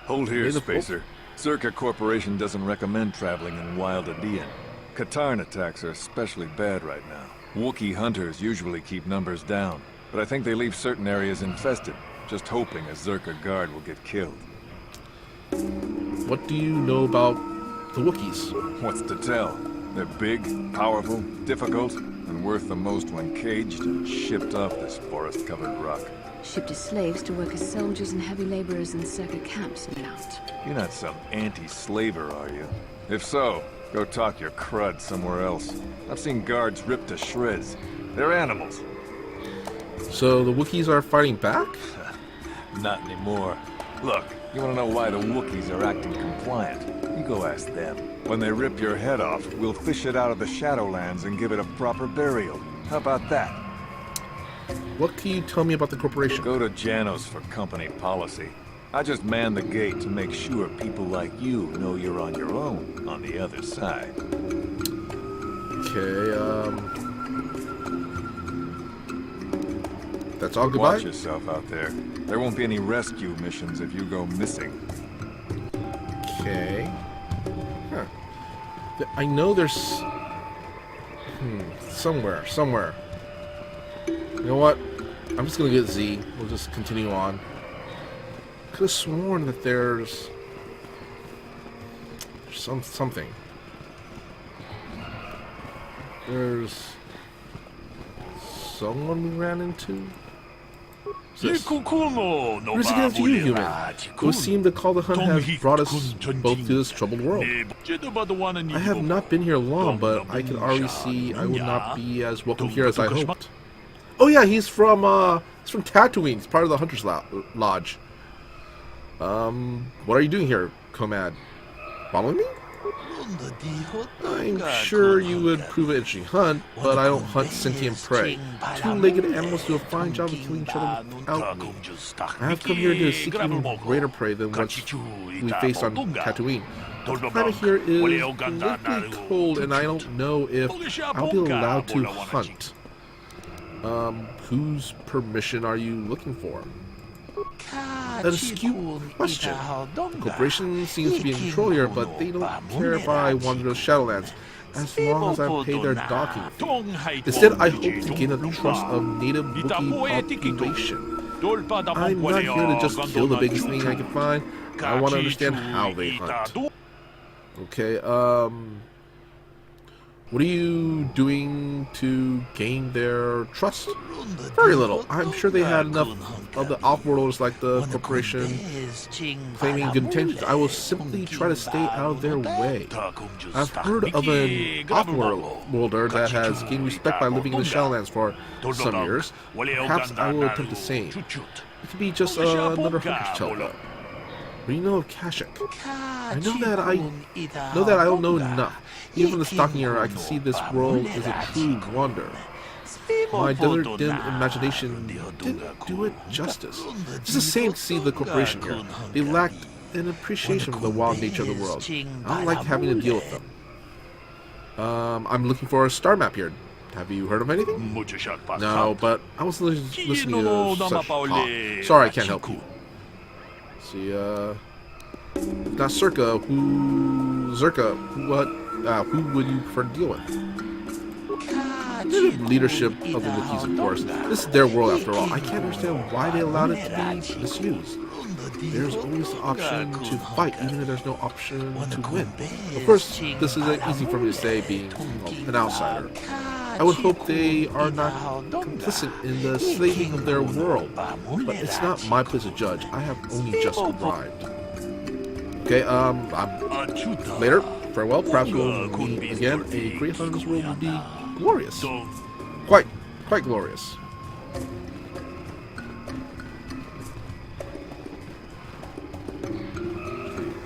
[SPEAKER 10] Hold here, Spacer. Circa Corporation doesn't recommend traveling in Wild Adean. Katarn attacks are especially bad right now. Wookiee hunters usually keep numbers down, but I think they leave certain areas infested, just hoping a Zerka guard will get killed.
[SPEAKER 1] What do you know about the Wookiees?
[SPEAKER 10] What's to tell? They're big, powerful, difficult, and worth the most when caged and shipped off this forest-covered rock.
[SPEAKER 2] Shipped as slaves to work as soldiers and heavy laborers in Circa camps, no doubt.
[SPEAKER 10] You're not some anti-slaver, are you? If so, go talk your crud somewhere else. I've seen guards ripped to shreds. They're animals.
[SPEAKER 1] So the Wookiees are fighting back?
[SPEAKER 10] Not anymore. Look, you want to know why the Wookiees are acting compliant? You go ask them. When they rip your head off, we'll fish it out of the Shadowlands and give it a proper burial. How about that?
[SPEAKER 1] What can you tell me about the corporation?
[SPEAKER 10] Go to Janos for company policy. I just man the gate to make sure people like you know you're on your own on the other side.
[SPEAKER 1] Okay, That's all. Goodbye.
[SPEAKER 10] Watch yourself out there. There won't be any rescue missions if you go missing.
[SPEAKER 1] Okay. Huh. I know there's... somewhere. You know what? I'm just gonna get Z. We'll just continue on. Could have sworn that there's something. There's someone we ran into. What's against you, human? It would seem the call to hunt has brought us both to this troubled world. I have not been here long, but I can already see I will not be as welcome here as I hoped. Oh yeah, he's from Tatooine. He's part of the Hunter's Lodge. What are you doing here, Comad? Following me? I'm sure you would prove an interesting hunt, but I don't hunt sentient prey. Two-legged animals do a fine job of killing each other without me. I have come here to seek even greater prey than what we faced on Tatooine. The climate here is particularly cold, and I don't know if I'll be allowed to hunt. Whose permission are you looking for? An astute question. The corporation seems to be in control here, but they don't care if I wander the Shadowlands, as long as I pay their docking fee. Instead, I hope to gain the trust of native Wookiee population. I'm not here to just kill the biggest thing I can find. I want to understand how they hunt. Okay, what are you doing to gain their trust? Very little. I'm sure they had enough of the off-worlders like the corporation claiming good intentions. I will simply try to stay out of their way. I've heard of an off-worlder that has gained respect by living in the Shadowlands for some years. Perhaps I will attempt the same. It could be just another hunter's tale, though. What do you know of Kashyyyk? I know that I don't know enough. Even from the stalking era, I can see this world is a true wonder. My desert-dim imagination didn't do it justice. It's the same to see the corporation here. They lacked an appreciation for the wild nature of the world. I don't like having to deal with them. I'm looking for a star map here. Have you heard of anything? No, but I was listening to such talk. Sorry, I can't help you. See, not Circa, who would you prefer to deal with? The leadership of the Wookiees, of course. This is their world after all. I can't understand why they allowed it to be misused. There's always the option to fight, even if there's no option to win. Of course, this isn't easy for me to say, being an outsider. I would hope they are not complicit in the slaving of their world, but it's not my place to judge. I have only just arrived. Okay, later. Farewell. Perhaps we'll meet again. A great hunt in this world would be glorious. Quite glorious.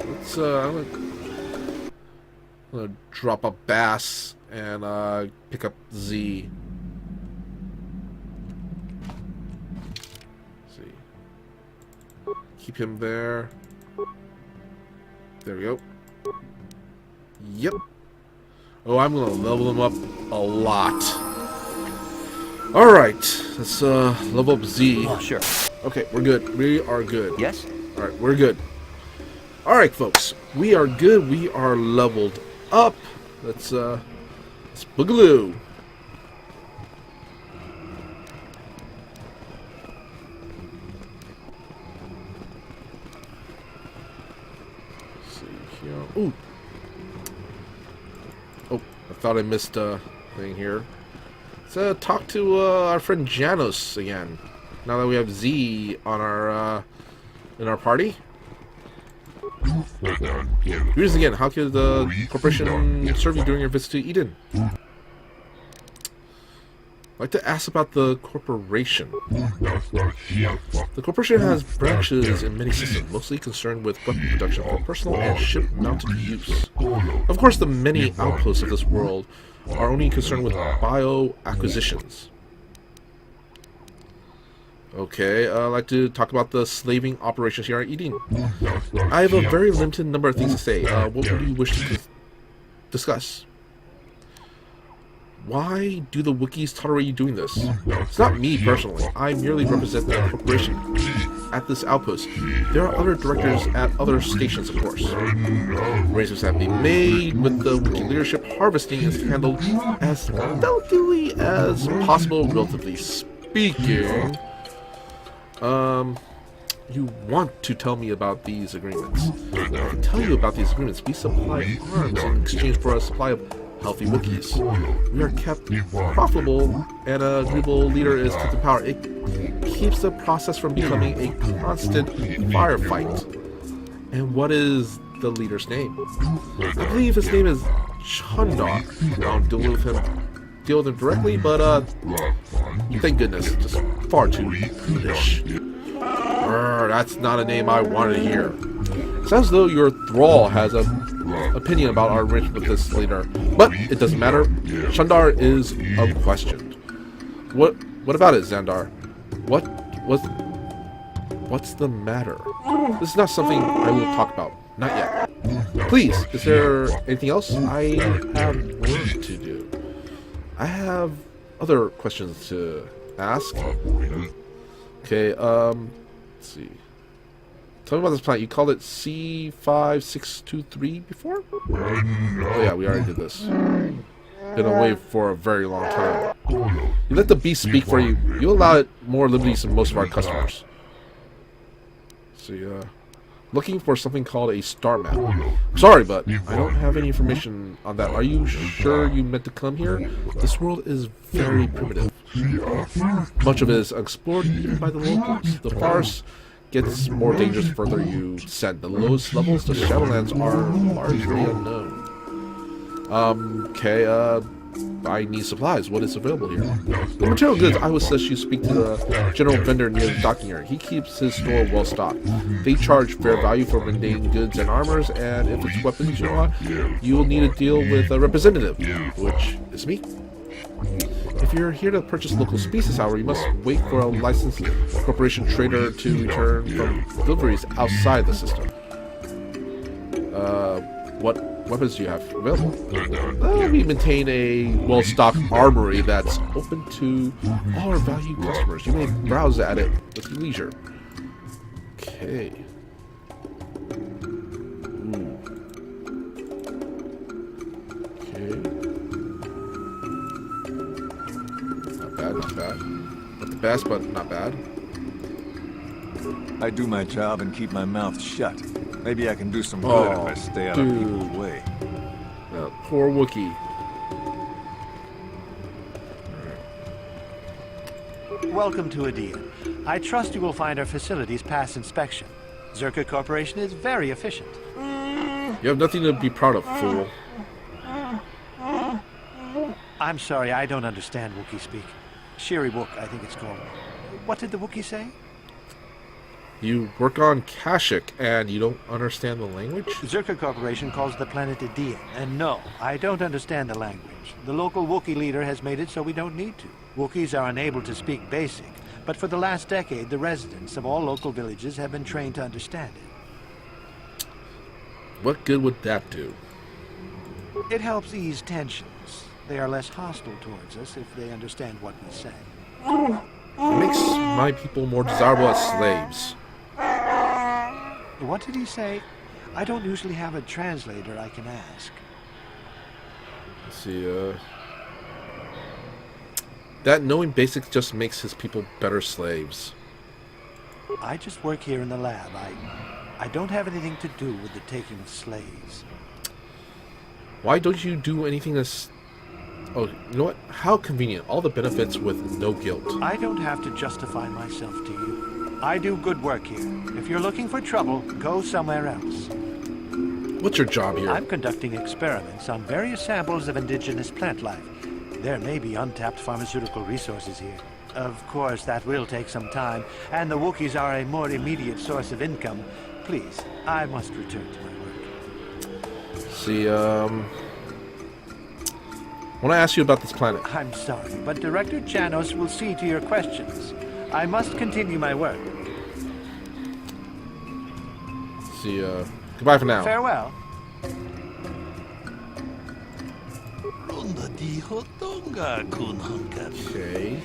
[SPEAKER 1] Let's I'm gonna drop a bass and pick up Z. Let's see. Keep him there. There we go. Yep. Oh, I'm gonna level him up a lot. Alright, let's level up Z.
[SPEAKER 11] Oh, sure.
[SPEAKER 1] Okay, we're good. We are good.
[SPEAKER 11] Yes?
[SPEAKER 1] Alright, we're good. Alright, folks. We are good. We are leveled up. Let's boogaloo. Let's see here. Ooh. Oh, I thought I missed a thing here. Let's talk to our friend Janos again. Now that we have Z on our in our party. Greetings again. How could the corporation serve you during your visit to Eden? I'd like to ask about the corporation. The corporation has branches in many systems, mostly concerned with weapon production for personal and ship-mounted use. Of course, the many outposts of this world are only concerned with bio-acquisitions. Okay, I'd like to talk about the slaving operations here at Eden. I have a very limited number of things to say. What would you wish to discuss? Why do the Wookiees tolerate you doing this? It's not me personally. I merely represent the corporation at this outpost. There are other directors at other stations, of course. Arrangements have been made with the Wookiee leadership. Harvesting is handled as stealthily as possible, relatively speaking. You want to tell me about these agreements. I can tell you about these agreements. We supply arms in exchange for a supply of healthy Wookiees. We are kept profitable, and a agreeable leader is kept in power. It keeps the process from becoming a constant firefight. And what is the leader's name? I believe his name is Chandar. I don't deal with him directly, but thank goodness, just far too foolish. That's not a name I wanted to hear. It sounds as though your thrall has an opinion about our arrangement with this leader, but it doesn't matter. Chandar is unquestioned. What about it, Xandar? What's the matter? This is not something I will talk about. Not yet. Please, is there anything else? I have work to do. I have other questions to ask. Okay, let's see. Tell me about this planet. You called it C5623 before? Oh yeah, we already did this. Been away for a very long time. You let the beast speak for you. You allow it more liberties than most of our customers. See, looking for something called a star map. Sorry, but I don't have any information on that. Are you sure you meant to come here? This world is very primitive. Much of it is unexplored even by the locals. The forest gets more dangerous the further you descend. The lowest levels, the Shadowlands, are largely unknown. Okay, I need supplies. What is available here? The material goods, I would suggest you speak to the general vendor near the docking area. He keeps his store well stocked. They charge fair value for mundane goods and armors, and if it's weapons you want, you will need to deal with a representative, which is me. If you're here to purchase local species, however, you must wait for a licensed corporation trader to return from deliveries outside the system. What weapons do you have available? We maintain a well-stocked armory that's open to all our valued customers. You may browse at it with your leisure. Okay. Okay. Not bad. Not the best, but not bad.
[SPEAKER 10] I do my job and keep my mouth shut. Maybe I can do some good if I stay out of people's way.
[SPEAKER 1] Poor Wookiee.
[SPEAKER 3] Welcome to Adia. I trust you will find our facilities pass inspection. Zerka Corporation is very efficient.
[SPEAKER 1] You have nothing to be proud of, fool.
[SPEAKER 3] I'm sorry, I don't understand Wookiee speak. Shiri Wook, I think it's called. What did the Wookiee say?
[SPEAKER 1] You work on Kashyyyk and you don't understand the language?
[SPEAKER 3] Zerka Corporation calls the planet Adia, and no, I don't understand the language. The local Wookiee leader has made it so we don't need to. Wookiees are unable to speak Basic, but for the last decade, the residents of all local villages have been trained to understand it.
[SPEAKER 1] What good would that do?
[SPEAKER 3] It helps ease tensions. They are less hostile towards us if they understand what we say.
[SPEAKER 1] It makes my people more desirable as slaves.
[SPEAKER 3] What did he say? I don't usually have a translator I can ask.
[SPEAKER 1] Let's see, that knowing basics just makes his people better slaves.
[SPEAKER 3] I just work here in the lab. I don't have anything to do with the taking of slaves.
[SPEAKER 1] Why don't you do anything that's... Oh, you know what? How convenient. All the benefits with no guilt.
[SPEAKER 3] I don't have to justify myself to you. I do good work here. If you're looking for trouble, go somewhere else.
[SPEAKER 1] What's your job here?
[SPEAKER 3] I'm conducting experiments on various samples of indigenous plant life. There may be untapped pharmaceutical resources here. Of course, that will take some time, and the Wookiees are a more immediate source of income. Please, I must return to my work.
[SPEAKER 1] See, I want to ask you about this planet.
[SPEAKER 3] I'm sorry, but Director Janos will see to your questions. I must continue my work.
[SPEAKER 1] See, goodbye for now.
[SPEAKER 3] Farewell.
[SPEAKER 9] On the
[SPEAKER 1] Okay.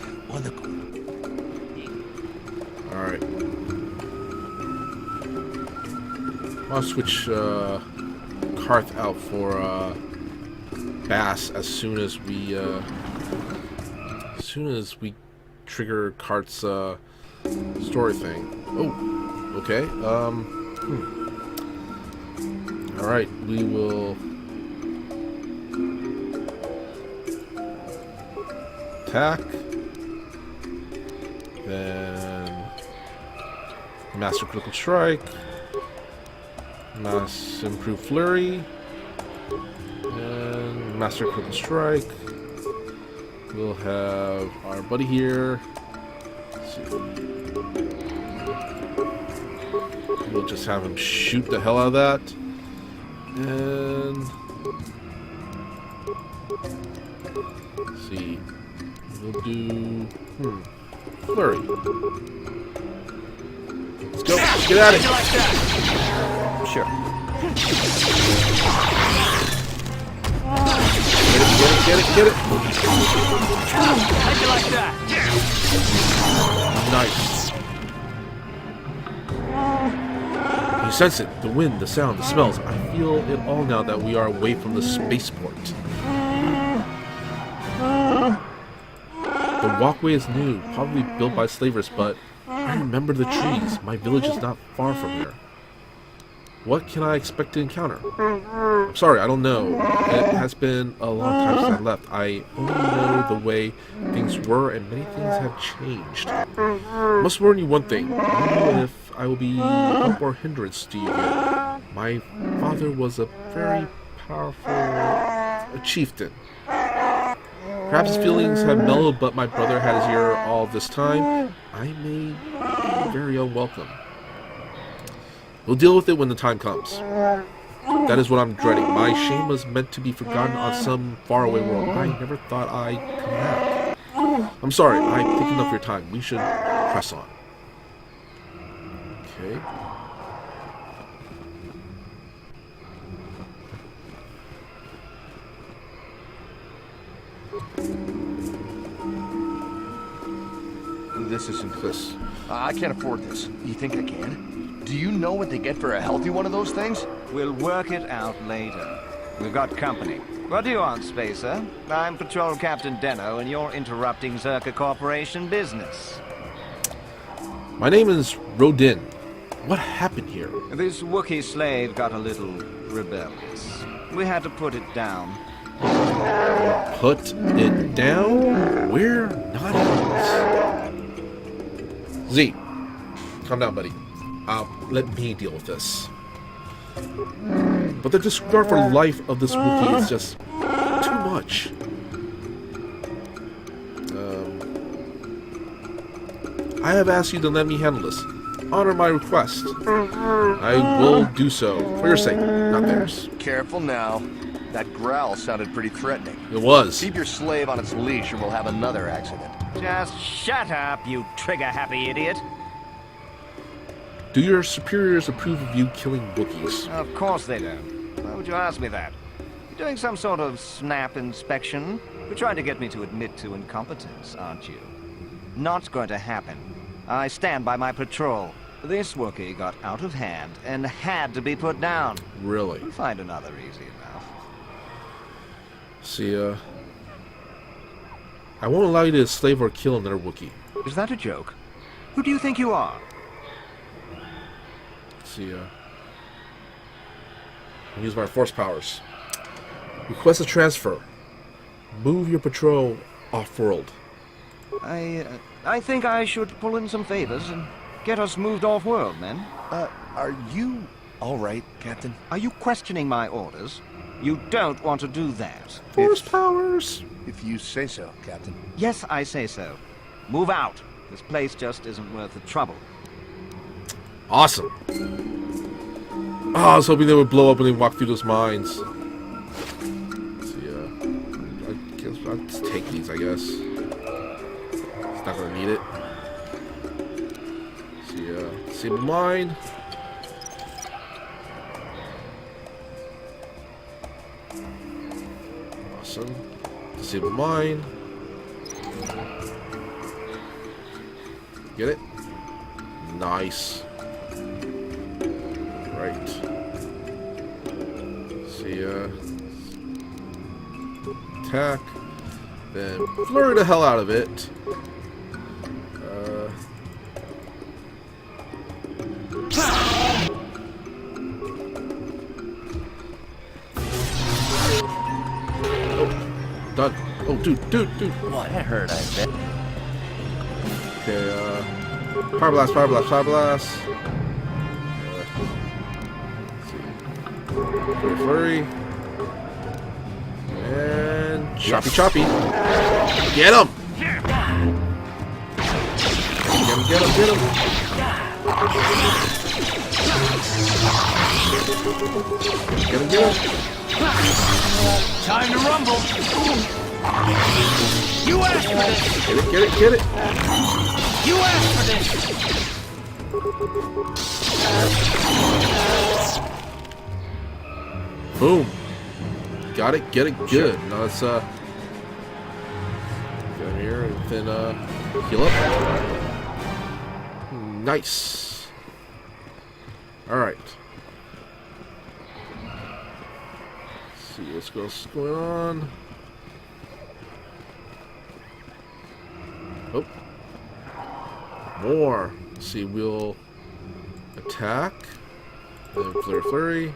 [SPEAKER 1] Alright. I'll switch Karth out for Bass as soon as we trigger Karth's story thing. Oh, okay. Alright, we will attack. Then Master Critical Strike. Mass Improved Flurry. And Master Critical Strike. We'll have our buddy here. Let's see. We'll just have him shoot the hell out of that. And let's see. We'll do Flurry. Let's go. Let's get at it. Sure. Get it.
[SPEAKER 3] How'd you like that?
[SPEAKER 1] Nice. You sense it. The wind, the sound, the smells. I feel it all now that we are away from the spaceport. The walkway is new, probably built by slavers, but I remember the trees. My village is not far from here. What can I expect to encounter? I'm sorry, I don't know. It has been a long time since I left. I only know the way things were, and many things have changed. I must warn you one thing. I don't know if I will be help or hindrance to you here. My father was a very powerful chieftain. Perhaps his feelings have mellowed, but my brother had his ear all this time. I may be very unwelcome. We'll deal with it when the time comes. That is what I'm dreading. My shame was meant to be forgotten on some faraway world. I never thought I'd come back. I'm sorry, I'm taking up your time. We should press on. Okay.
[SPEAKER 11] This isn't this. I can't afford this. You think I can? Do you know what they get for a healthy one of those things?
[SPEAKER 12] We'll work it out later. We've got company. What do you want, Spacer? I'm Patrol Captain Deno, and you're interrupting Zerka Corporation business.
[SPEAKER 1] My name is Rodin. What happened here?
[SPEAKER 12] This Wookiee slave got a little rebellious. We had to put it down.
[SPEAKER 1] Put it down? We're not idiots. Z, calm down, buddy. Let me deal with this. But the disregard for life of this Wookiee is just too much. I have asked you to let me handle this. Honor my request. I will do so, for your sake, not theirs.
[SPEAKER 11] Careful now. That growl sounded pretty threatening.
[SPEAKER 1] It was.
[SPEAKER 11] Keep your slave on its leash or we'll have another accident.
[SPEAKER 12] Just shut up, you trigger-happy idiot.
[SPEAKER 1] Do your superiors approve of you killing Wookiees?
[SPEAKER 12] Of course they don't. Why would you ask me that? You're doing some sort of snap inspection? You're trying to get me to admit to incompetence, aren't you? Not going to happen. I stand by my patrol. This Wookiee got out of hand and had to be put down.
[SPEAKER 1] Really?
[SPEAKER 12] We'll find another easy enough.
[SPEAKER 1] See, I won't allow you to slave or kill another Wookiee.
[SPEAKER 12] Is that a joke? Who do you think you are?
[SPEAKER 1] See, use my force powers. Request a transfer. Move your patrol off-world.
[SPEAKER 12] I think I should pull in some favors and get us moved off-world, men.
[SPEAKER 11] Are you all right, Captain?
[SPEAKER 12] Are you questioning my orders? You don't want to do that.
[SPEAKER 1] Force powers!
[SPEAKER 11] If you say so, Captain.
[SPEAKER 12] Yes, I say so. Move out. This place just isn't worth the trouble.
[SPEAKER 1] Awesome. Oh, I was hoping they would blow up when they walk through those mines. Let's see, I guess I'll just take these, I guess. It's not gonna need it. Let's see, save the mine. Awesome. Disable mine. Get it? Nice. Right. See attack. Then flurry the hell out of it. Done. Oh, dude.
[SPEAKER 11] Boy, that hurt, I bet.
[SPEAKER 1] Okay, Fire blast. Flurry. And choppy. Get him! Get him!
[SPEAKER 3] Time to rumble. You asked for this.
[SPEAKER 1] Get it.
[SPEAKER 3] You asked for this.
[SPEAKER 1] Boom. Got it. Get it good. Now let's go here and then heal up. Nice. All right. See what's going on. Oh. More. Let's see, we'll attack. Then flurry.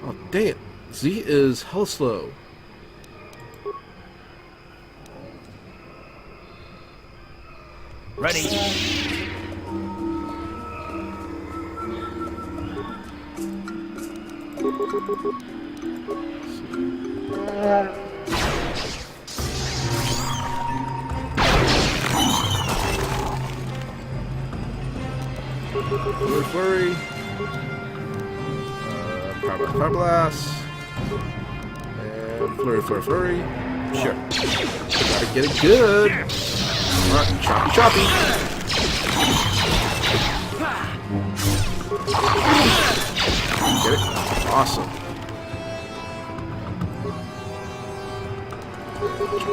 [SPEAKER 1] Oh, dang it. Z is hell slow.
[SPEAKER 3] Ready.
[SPEAKER 1] Flurry. Fire blast. And flurry. Sure. Gotta get it good. Alright, choppy. Get it? Awesome.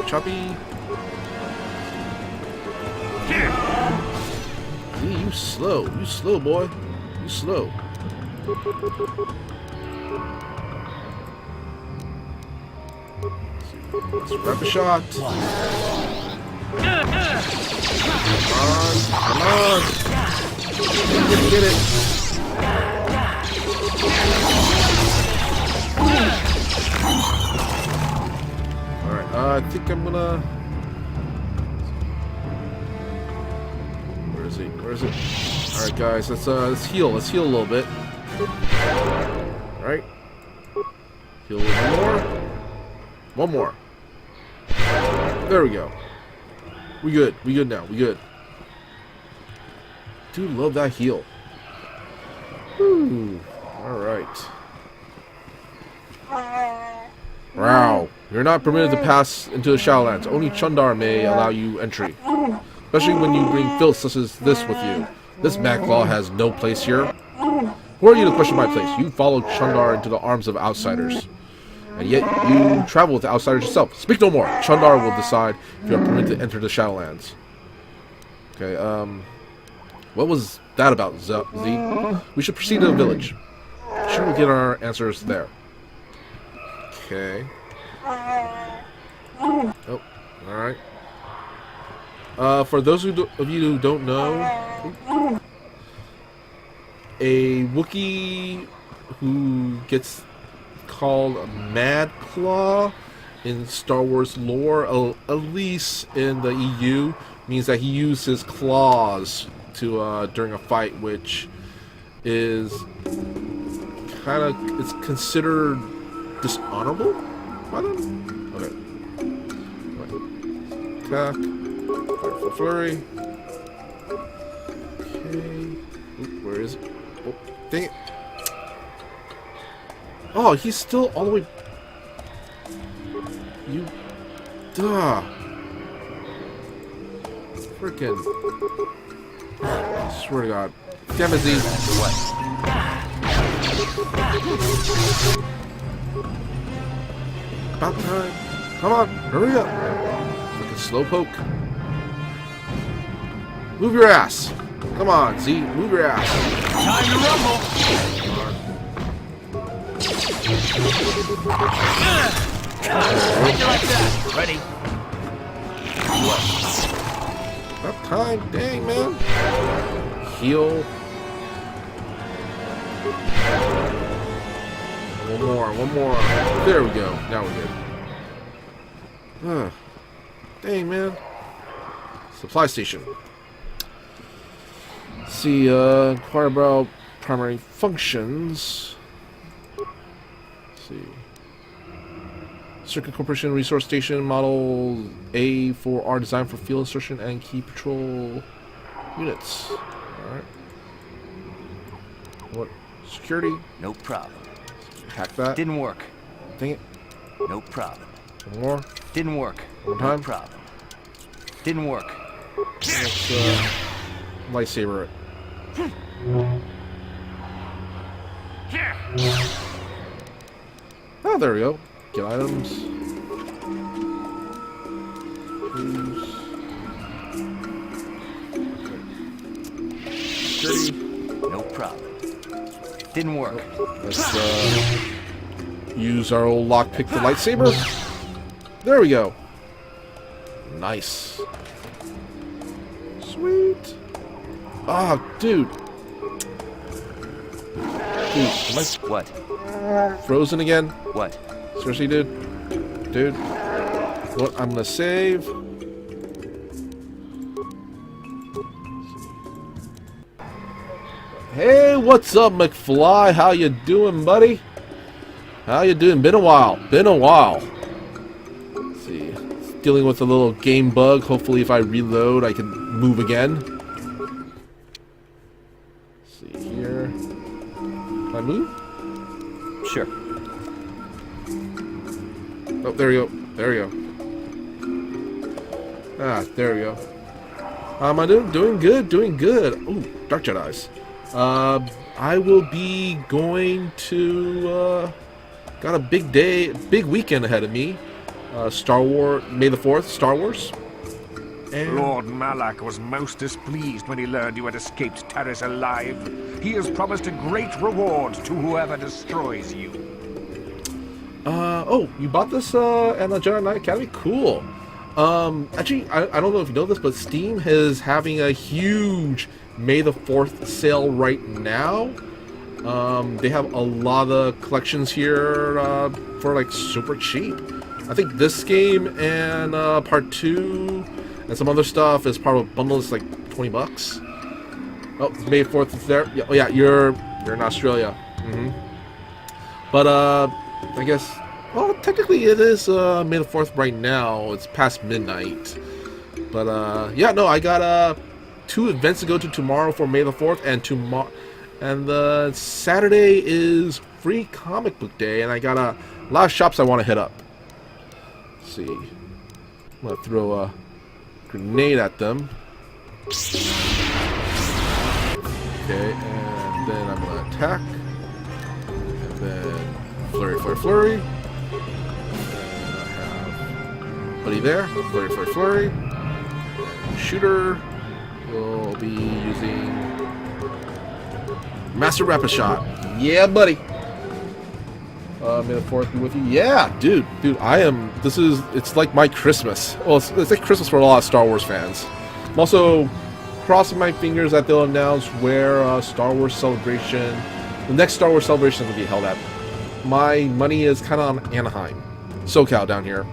[SPEAKER 1] Choppy. See, you slow, boy. You slow. Let's grab a shot. Come on. Get it. Alright, I think I'm gonna... Where is it? Alright guys, let's heal. Let's heal a little bit. Alright. Heal a little more. One more. There we go. We good now. We good. Dude, love that heal. Woo. Alright. Wow. You're not permitted to pass into the Shadowlands. Only Chundar may allow you entry. Especially when you bring filth such as this with you. This Magclaw has no place here. Who are you to question my place? You followed Chundar into the arms of outsiders. And yet you travel with the outsiders yourself. Speak no more. Chundar will decide if you are permitted to enter the Shadowlands. Okay, what was that about, Z? We should proceed to the village. Sure, we'll get our answers there. Okay. Oh, alright. For those of you who don't know, a Wookiee who gets called Mad Claw in Star Wars lore, at least in the EU, means that he uses claws to during a fight, which is it's considered dishonorable by them. Okay. Attack. Flurry. Okay. Oop, where is it? Oh, dang it. Oh, he's still all the way... You... Duh. Frickin'... I swear to God. Damn it, Z. About time. Come on, hurry up. Fucking slowpoke. Move your ass. Come on, Z, move your ass.
[SPEAKER 3] Time to rumble. How'd you like that? Ready?
[SPEAKER 1] Up time, dang man. Heal. One more. There we go. Now we're good. Dang man. Supply station. Let's see, inquire about primary functions. Let's see. Circuit Corporation Resource Station Model A4R designed for field insertion and key patrol units. Alright. What? Security?
[SPEAKER 3] No problem.
[SPEAKER 1] Hack that.
[SPEAKER 3] Didn't work.
[SPEAKER 1] Dang it.
[SPEAKER 3] No problem.
[SPEAKER 1] One more.
[SPEAKER 3] Didn't work.
[SPEAKER 1] One more time.
[SPEAKER 3] No problem. Didn't work.
[SPEAKER 1] Let's lightsaber it. Oh, there we go. Get items. Security.
[SPEAKER 3] No problem. Didn't work.
[SPEAKER 1] Let's use our old lockpick the lightsaber. There we go. Nice. Sweet. Ah, dude. Dude, am I
[SPEAKER 3] What?
[SPEAKER 1] frozen again?
[SPEAKER 3] What?
[SPEAKER 1] Seriously, dude? Dude? What? I'm gonna save. Hey, what's up, McFly? How you doing, buddy? How you doing? Been a while. Been a while. Let's see. Dealing with a little game bug. Hopefully, if I reload, I can move again. Let's see here. Can I move?
[SPEAKER 3] Sure.
[SPEAKER 1] Oh, there we go. There we go. Ah, there we go. How am I doing? Doing good. Doing good. Ooh, Dark Jedi's. I will be going to, got a big day, big weekend ahead of me. Star Wars, May the 4th, Star Wars. And
[SPEAKER 13] Lord Malak was most displeased when he learned you had escaped Taris alive. He has promised a great reward to whoever destroys you.
[SPEAKER 1] Oh, you bought this, at the Jedi Knight Academy? Cool. Actually, I don't know if you know this, but Steam is having a huge May the 4th sale right now. They have a lot of collections here for like super cheap. I think this game and part 2 and some other stuff is part of a bundle. It's like $20. Oh, it's May 4th is there. Yeah, oh yeah, you're in Australia. But I guess, well, technically it is May the 4th right now. It's past midnight. But yeah, no, I got 2 events to go to tomorrow for May the 4th, and the Saturday is free comic book day, and I got a lot of shops I want to hit up. Let's see. I'm gonna throw a grenade at them. Okay, and then I'm gonna attack. And then flurry, flurry, flurry. And I have buddy there. Flurry, flurry, flurry. Shooter. We'll be using Master Rapid Shot. Yeah, buddy. May the 4th be with you. Yeah, dude, I am. It's like my Christmas. Well, it's like Christmas for a lot of Star Wars fans. I'm also crossing my fingers that they'll announce where Star Wars Celebration, the next Star Wars Celebration is going to be held at. My money is kind of on Anaheim, SoCal down here,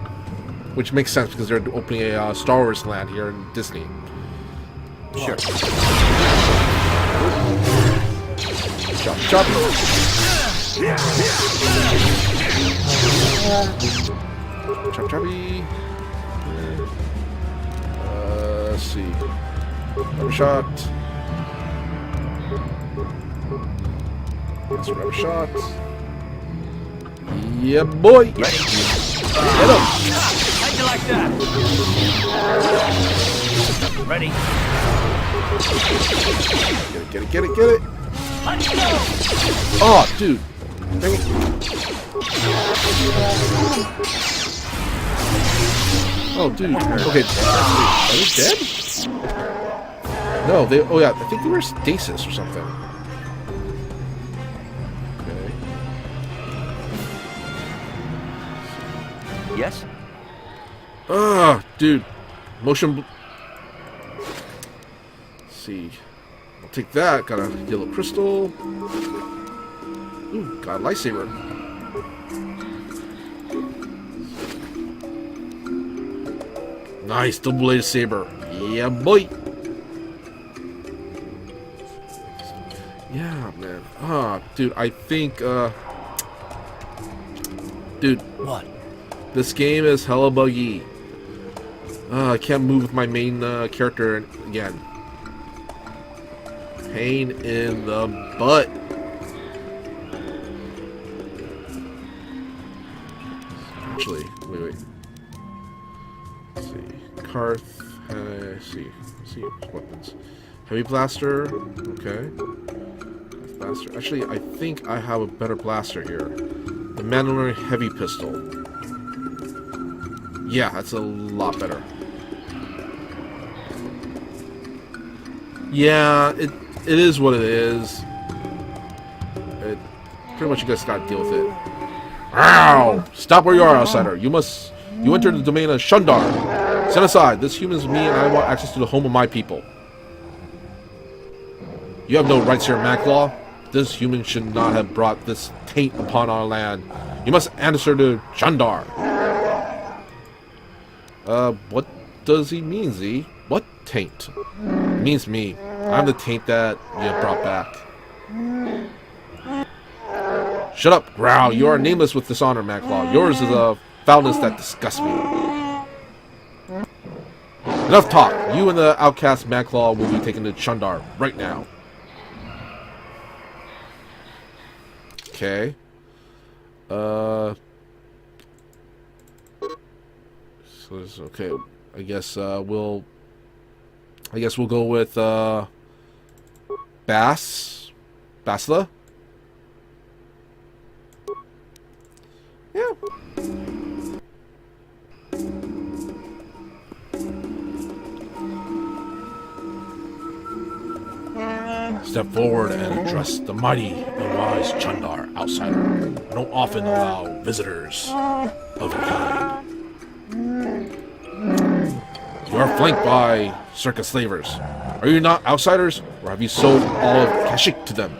[SPEAKER 1] which makes sense because they're opening a Star Wars land here in Disney. Sure. Chop, chop. Chop, choppy. Let's see. Rubber shot. That's a rubber shot. Yeah, boy. Get him.
[SPEAKER 3] How'd you like that? Ready?
[SPEAKER 1] Get it.
[SPEAKER 3] Let's go!
[SPEAKER 1] Oh, dude. Dang it. Oh, dude. Okay. Are they dead? No, they. Oh yeah, I think they were stasis or something. Okay.
[SPEAKER 12] Yes?
[SPEAKER 1] Dude. Motion. Let's see. I'll take that. Got a yellow crystal. Ooh, got a lightsaber. Nice double-bladed saber. Yeah, boy. Yeah, man. Dude, I think, dude.
[SPEAKER 3] What?
[SPEAKER 1] This game is hella buggy. I can't move with my main character again. Pain in the butt. Actually, wait. Let's see. Karth. Let's see weapons. Heavy blaster. Okay. Blaster. Actually, I think I have a better blaster here. The Mandalorian heavy pistol. Yeah, that's a lot better. Yeah, it is what it is. Pretty much you guys gotta deal with it. Ow! Stop where you are, outsider. You entered the domain of Shundar. Stand aside. This human is me and I want access to the home of my people. You have no rights here, Maclaw. This human should not have brought this taint upon our land. You must answer to Shundar. What does he mean, Z? What taint? It means me. I'm the taint that you have brought back. Shut up, Growl. You are nameless with dishonor, Maclaw. Yours is a foulness that disgusts me. Enough talk. You and the outcast Maclaw will be taken to Shundar right now. Okay. So it's okay. I guess we'll go with Basla. Yeah. Step forward and address the mighty and wise Chundar, outsider. I don't often allow visitors of your kind. You are flanked by circus slavers. Are you not outsiders, or have you sold all of Kashyyyk to them?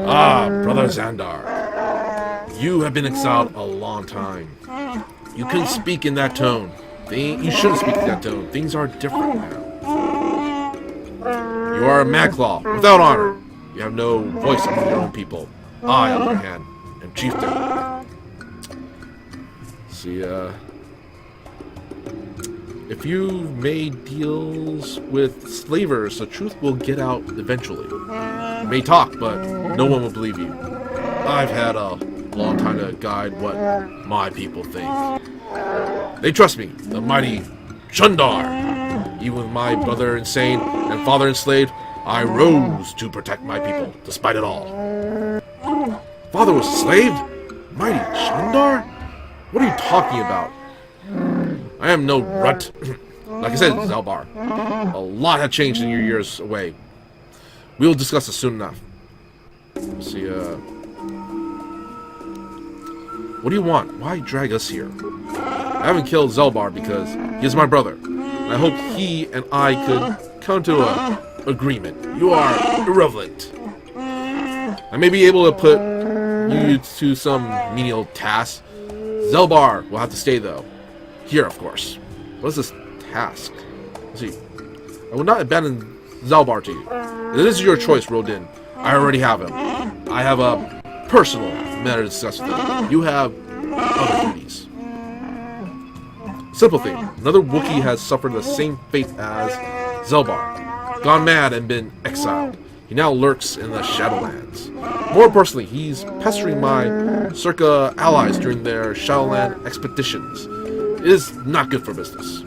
[SPEAKER 1] Ah, Brother Xandar. You have been exiled a long time. You couldn't speak in that tone. You shouldn't speak in that tone. Things are different now. You are a Maclaw, without honor. You have no voice among your own people. I, on the other hand, am chieftain. See, if you made deals with slavers, the truth will get out eventually. You may talk, but no one will believe you. I've had a long time to guide what my people think. They trust me, the mighty Shundar. Even with my brother insane and father enslaved, I rose to protect my people, despite it all. Father was enslaved? Mighty Shundar? What are you talking about? I am no rut. Like I said, Zelbar, a lot had changed in your years away. We will discuss this soon enough. Let's see, what do you want? Why drag us here? I haven't killed Zelbar because he is my brother. And I hope he and I could come to an agreement. You are irrelevant. I may be able to put you to some menial task. Zelbar will have to stay, though. Here, of course. What is this task? Let's see. I will not abandon Zelbar to you. This is your choice, Rodin. I already have him. I have a personal matter to discuss with him. You have other duties. Simple thing. Another Wookiee has suffered the same fate as Zelbar. Gone mad and been exiled. He now lurks in the Shadowlands. More personally, he's pestering my Circa allies during their Shadowland expeditions. It is not good for business.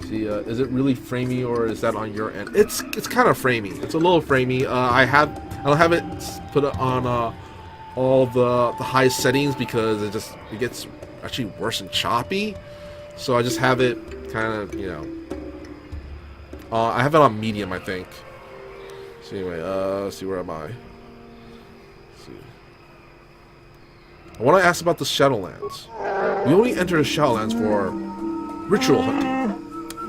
[SPEAKER 1] See, is it really framey or is that on your end? It's kind of framey. It's a little framey. I don't have it put on all the highest settings because it gets actually worse than choppy. So I just have it kind of, you know, I have it on medium, I think. So anyway, let's see, where am I? Let's see. I want to ask about the Shadowlands. We only enter the Shadowlands for ritual hunting.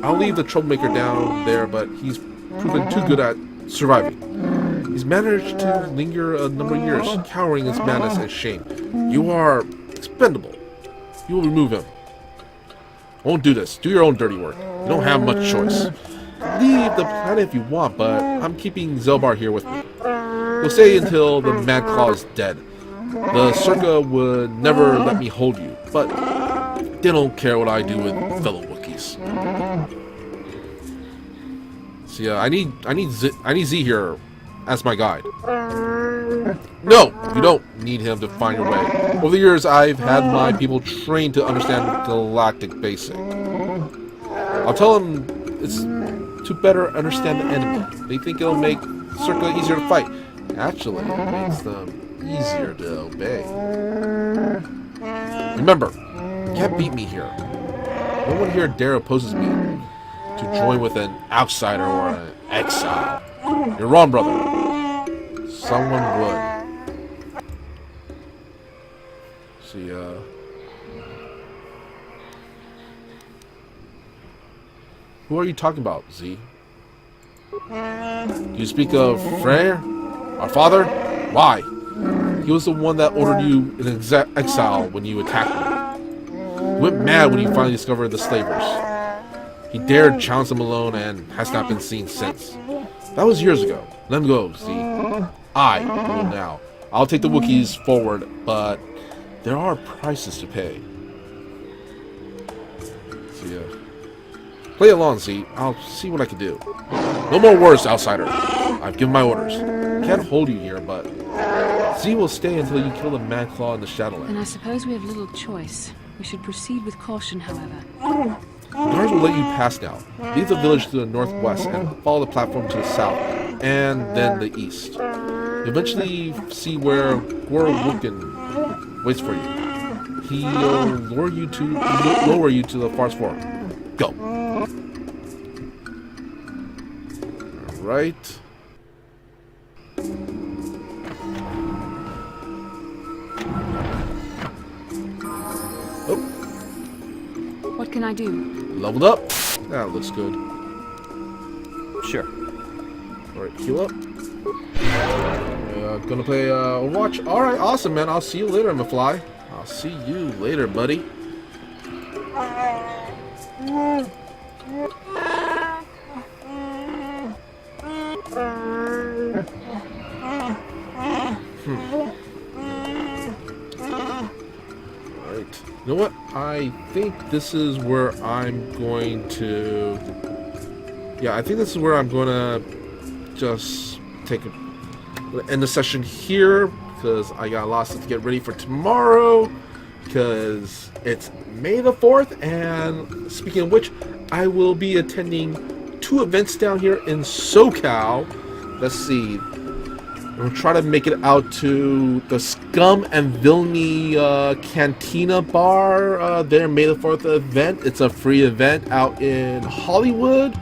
[SPEAKER 1] I'll leave the troublemaker down there, but he's proven too good at surviving. He's managed to linger a number of years, cowering his madness and shame. You are expendable. You will remove him. I won't do this. Do your own dirty work. You don't have much choice. Leave the planet if you want, but I'm keeping Zelbar here with me. He'll stay until the Mad Claw is dead. The Circa would never let me hold you, but they don't care what I do with fellow Wookiees. So yeah, I need Z here as my guide. No, you don't need him to find your way. Over the years, I've had my people trained to understand galactic basic. I'll tell them it's to better understand the enemy. They think it'll make Circa easier to fight. Actually, it makes them easier to obey. Remember, you can't beat me here. No one here dare opposes me to join with an outsider or an exile. You're wrong, brother. Someone would. See, who are you talking about, Z? Do you speak of Freyr? Our father? Why? He was the one that ordered you in exile when you attacked me. He went mad when he finally discovered the slavers. He dared challenge them alone and has not been seen since. That was years ago. Let him go, Z. I rule now. I'll take the Wookiees forward, but there are prices to pay. See ya. Play along, Z. I'll see what I can do. No more words, outsider. I've given my orders. Can't hold you here, but Z will stay until you kill the Mad Claw in the Shadowlands.
[SPEAKER 2] And I suppose we have little choice. We should proceed with caution, however.
[SPEAKER 1] The guards will let you pass now. Leave the village to the northwest and follow the platform to the south, and then the east. You'll eventually see where Gor Wookin waits for you. He'll lower you to the farthest form. Go. Right. Oh.
[SPEAKER 2] What can I do?
[SPEAKER 1] Leveled up. That looks good.
[SPEAKER 12] Sure.
[SPEAKER 1] Alright, heal up. Gonna play Overwatch. Alright, awesome, man. I'll see you later, McFly. I'll see you later, buddy. Alright. You know what? I think this is where I'm going to... Yeah, I think this is where I'm going to just end the session here, because I got a lot of stuff to get ready for tomorrow, because it's May the 4th, and speaking of which, I will be attending 2 events down here in SoCal. Let's see. We'll try to make it out to the Scum and Villainy Cantina Bar, their May the 4th event. It's a free event out in Hollywood.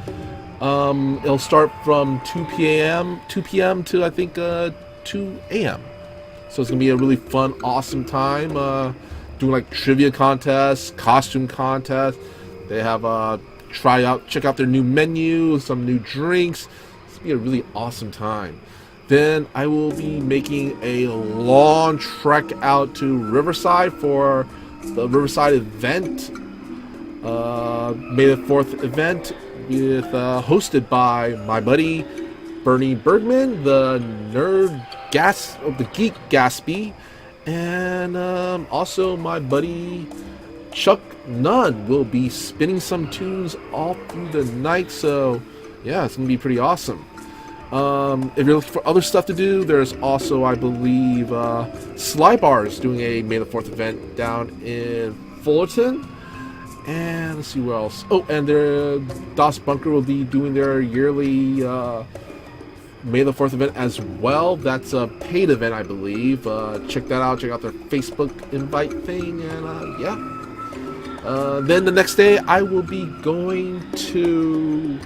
[SPEAKER 1] It'll start from 2 p.m. to I think 2 a.m. So it's gonna be a really fun, awesome time. Doing like trivia contests, costume contests. They have check out their new menu, some new drinks. It's gonna be a really awesome time. Then I will be making a long trek out to Riverside for the Riverside event, May the 4th event, with hosted by my buddy Bernie Bergman, the Geek Gatsby, and also my buddy Chuck Nunn will be spinning some tunes all through the night. So yeah, it's gonna be pretty awesome. If you're looking for other stuff to do, there's also, I believe, Sly Bars doing a May the 4th event down in Fullerton. And let's see where else. Oh, and their Das Bunker will be doing their yearly May the 4th event as well. That's a paid event, I believe. Check that out. Check out their Facebook invite thing. And yeah. Then the next day, I will be going to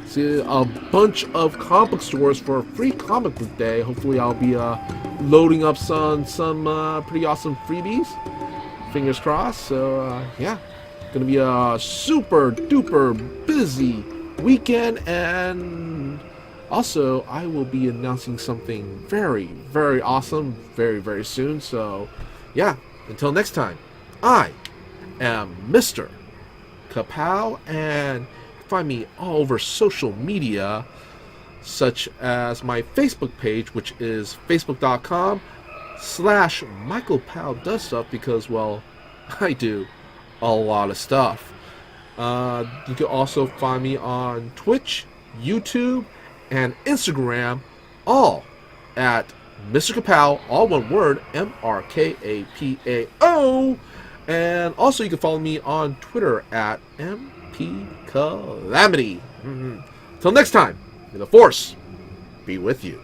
[SPEAKER 1] see a bunch of comic book stores for a free comic book day. Hopefully, I'll be loading up some pretty awesome freebies. Fingers crossed. So yeah, gonna be a super duper busy weekend, and also I will be announcing something very, very awesome very, very soon. So yeah, until next time, I am MrKaPao, and find me all over social media, such as my Facebook page, which is facebook.com/MichaelPao-does-stuff, because, well, I do a lot of stuff. You can also find me on Twitch, YouTube, and Instagram, all at MrKaPao, all one word, MrKaPao. And also you can follow me on Twitter at MPCalamity. Till next time, may the Force be with you.